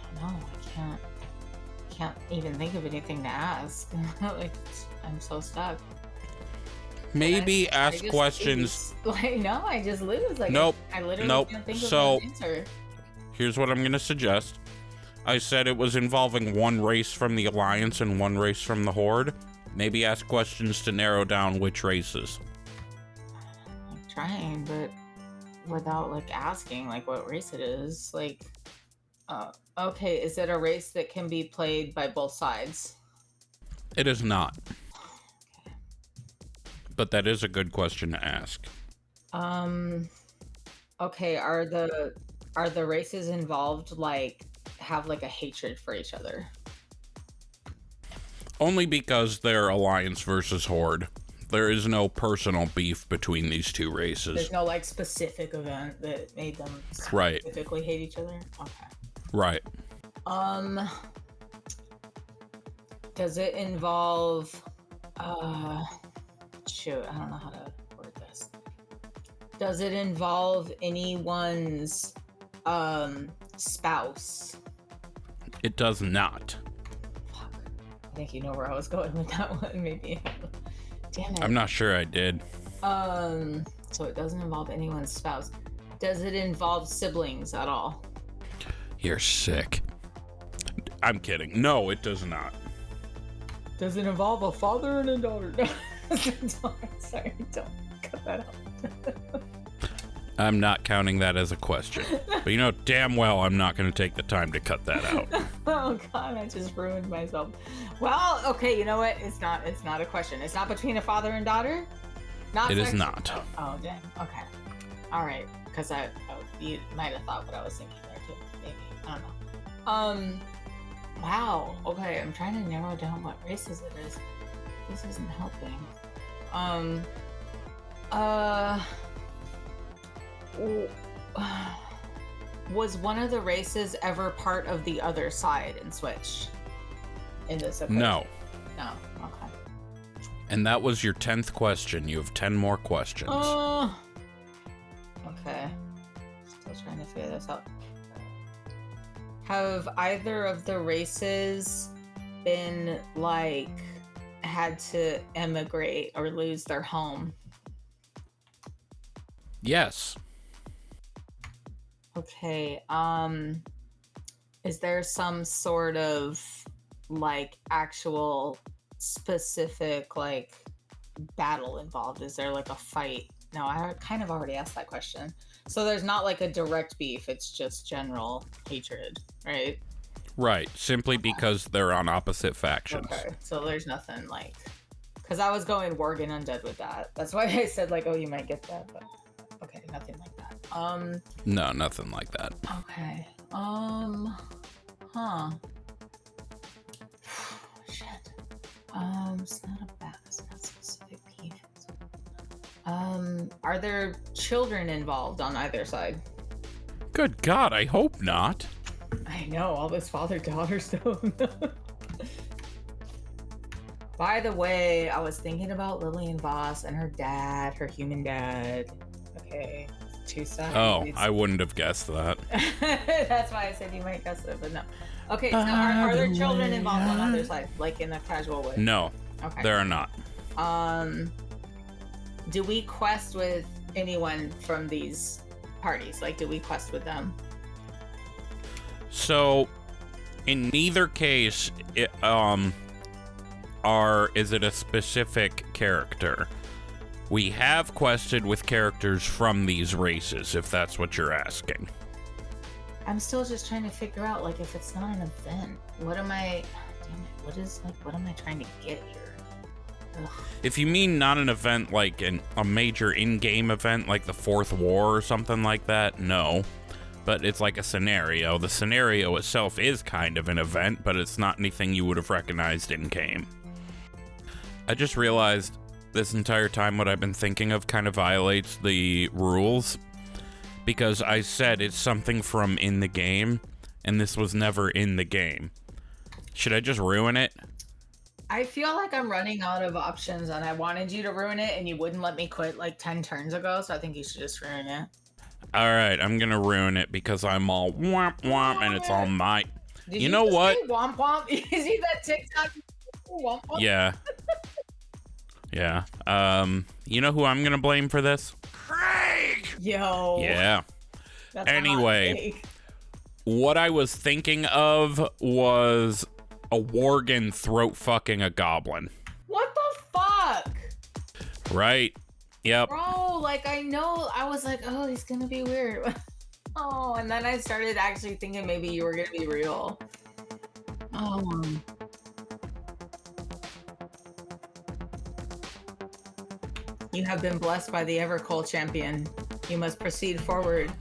S3: don't know. I can't even think of anything to ask. Like, I'm so stuck.
S1: Maybe ask questions.
S3: Like, no, I just lose. Like,
S1: nope.
S3: I literally can't think of an answer.
S1: Here's what I'm going to suggest. I said it was involving one race from the Alliance and one race from the Horde. Maybe ask questions to narrow down which races.
S3: I'm trying, but without, like, asking, like, what race it is. Like, okay, is it a race that can be played by both sides?
S1: It is not. But that is a good question to ask.
S3: Okay, are the races involved, like, have like a hatred for each other?
S1: Only because they're Alliance versus Horde. There is no personal beef between these two races.
S3: There's no like specific event that made them
S1: right.
S3: specifically hate each other? Okay.
S1: Right.
S3: Does it involve shoot, I don't know how to word this. Does it involve anyone's spouse?
S1: It does not.
S3: Fuck. I think you know where I was going with that one, maybe. Damn it.
S1: I'm not sure I did.
S3: So it doesn't involve anyone's spouse. Does it involve siblings at all?
S1: You're sick. I'm kidding. No, it does not.
S3: Does it involve a father and a daughter? Sorry, don't cut that out.
S1: I'm not counting that as a question. But you know damn well I'm not going to take the time to cut that out.
S3: Oh god, I just ruined myself. Well, okay, you know what? It's not a question. It's not between a father and daughter?
S1: It is not.
S3: Oh, dang. Okay. All right. Because you might have thought what I was thinking there too. Maybe. I don't know. Wow. Okay, I'm trying to narrow down what races it is. This isn't helping. Was one of the races ever part of the other side and switched in this equation?
S1: No.
S3: No. Okay.
S1: And that was your 10th question. You have 10 more questions.
S3: Okay. Still trying to figure this out. Have either of the races been, like, had to emigrate or lose their home?
S1: Yes.
S3: Okay, is there some sort of, like, actual specific, like, battle involved? Is there, like, a fight? No, I kind of already asked that question. So there's not, like, a direct beef, it's just general hatred, right?
S1: Right, simply because they're on opposite factions.
S3: Okay, so there's nothing, like... Because I was going Worgen Undead with that. That's why I said, like, oh, you might get that, but... Okay, nothing like that.
S1: No, nothing like that.
S3: Okay. Shit. It's not a bat. It's not specific beef. Are there children involved on either side?
S1: Good God, I hope not.
S3: I know, all this father-daughter stuff. By the way, I was thinking about Lillian Voss and her dad, her human dad. Okay, two sides.
S1: Oh, I wouldn't have guessed that.
S3: That's why I said you might guess it, but no. Okay, so are there children involved on either side, like in a casual way?
S1: No,
S3: okay.
S1: there are not.
S3: Do we quest with anyone from these parties? Like, do we quest with them?
S1: So, in neither case, is it a specific character? We have quested with characters from these races, if that's what you're asking.
S3: I'm still just trying to figure out, like, if it's not an event, what am I... Damn it, what am I trying to get here? Ugh.
S1: If you mean not an event like a major in-game event like the Fourth War or something like that, no. But it's like a scenario. The scenario itself is kind of an event, but it's not anything you would have recognized in-game. I just realized this entire time what I've been thinking of kind of violates the rules, because I said it's something from in the game, and this was never in the game. Should I just ruin it?
S3: I feel like I'm running out of options, and I wanted you to ruin it, and you wouldn't let me quit like 10 turns ago, so I think you should just ruin it.
S1: Alright, I'm gonna ruin it because I'm all womp womp, and it's all my...
S3: Did
S1: you know what?
S3: Say womp womp? You see that TikTok? Womp womp?
S1: Yeah. Yeah. You know who I'm gonna blame for this?
S2: CRAIIIIG!
S3: Yo.
S1: Yeah.
S3: That's a hot
S1: Anyway,
S3: take.
S1: what I was thinking of was a Worgen throat fucking a goblin.
S3: What the fuck?
S1: Right? Yep.
S3: Bro, like, I know, I was like, oh, he's gonna be weird. Oh, and then I started actually thinking maybe you were gonna be real. Oh. You have been blessed by the Evercoal champion. You must proceed forward.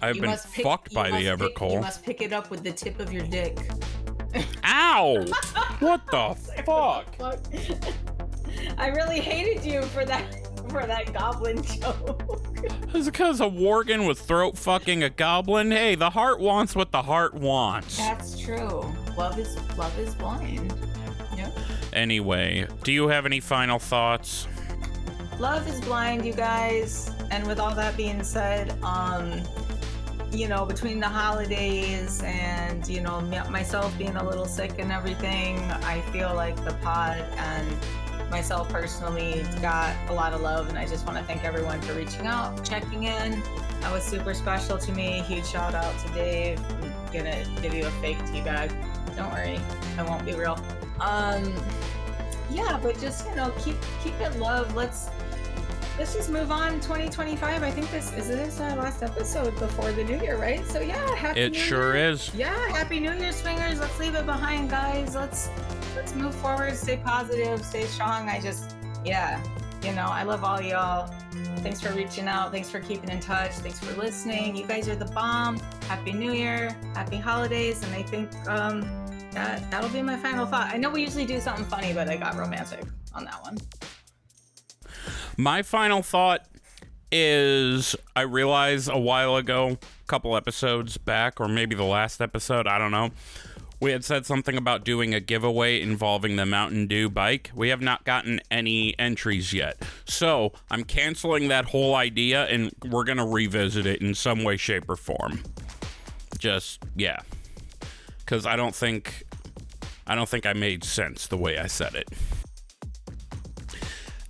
S1: I've been fucked by the Evercoal.
S3: You must pick it up with the tip of your dick.
S1: Ow! What the fuck?
S3: I really hated you for that goblin joke.
S1: It's because a Worgen was throat fucking a goblin. Hey, the heart wants what the heart wants.
S3: That's true. Love is blind. Yep.
S1: Anyway, do you have any final thoughts?
S3: Love is blind, you guys. And with all that being said, you know, between the holidays and, you know, myself being a little sick and everything, I feel like the pod and myself personally got a lot of love, and I just want to thank everyone for reaching out, checking in. That was super special to me. Huge shout out to Dave. I'm gonna give you a fake tea bag. Don't worry, I won't be real. Yeah, but just, you know, keep it love. Let's just move on. 2025. I think this is our last episode before the new year, right? So yeah, happy
S1: It
S3: New
S1: sure
S3: Year.
S1: is.
S3: Yeah, happy New Year, swingers. Let's leave it behind, guys. Let's move forward. Stay positive. Stay strong. Yeah, you know, I love all y'all. Thanks for reaching out. Thanks for keeping in touch. Thanks for listening. You guys are the bomb. Happy New Year. Happy holidays. And I think that'll be my final thought. I know we usually do something funny, but I got romantic on that one.
S1: My final thought is I realized a while ago, a couple episodes back, or maybe the last episode, I don't know, we had said something about doing a giveaway involving the Mountain Dew bike. We have not gotten any entries yet. So I'm canceling that whole idea, and we're going to revisit it in some way, shape, or form. Just, yeah. Because I don't think I made sense the way I said it.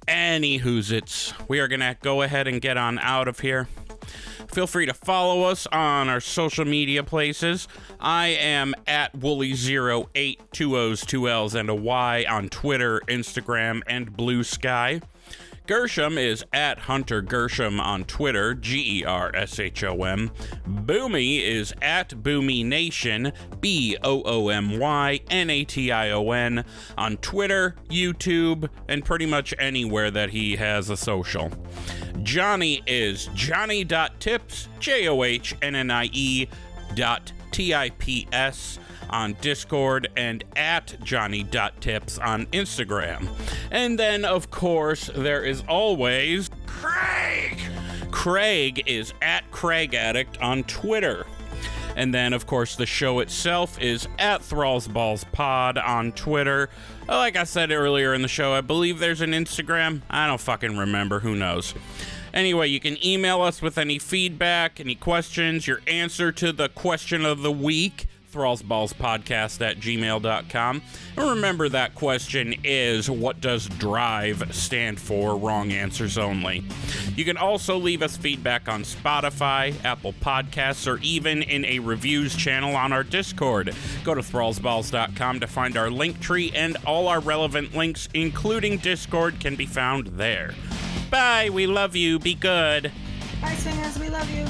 S1: Anywhoozits, we are going to go ahead and get on out of here. Feel free to follow us on our social media places. I am at Wooly08, 2 O's, 2 L's, and a Y on Twitter, Instagram, and Blue Sky. Gershom is at Hunter Gershom on Twitter, Gershom. Boomy is at Boomy Nation, BOOMYNATION, on Twitter, YouTube, and pretty much anywhere that he has a social. Johnny is Johnny.tips, JOHNNIE.TIPS on Discord, and at Johnny.tips on Instagram. And then, of course, there is always
S2: CRAIIIG!
S1: CRAIIG is at CRAIIG Addict on Twitter. And then, of course, the show itself is at Thrall's Balls Pod on Twitter. Like I said earlier in the show, I believe there's an Instagram. I don't fucking remember. Who knows? Anyway, you can email us with any feedback, any questions, your answer to the question of the week, thrallsballspodcast@gmail.com. And remember, that question is, what does D.R.I.V.E stand for? Wrong answers only. You can also leave us feedback on Spotify, Apple Podcasts, or even in a reviews channel on our Discord. Go to thrallsballs.com to find our link tree, and all our relevant links, including Discord, can be found there. Bye, we love you, be good.
S3: Bye, swingers, we love you.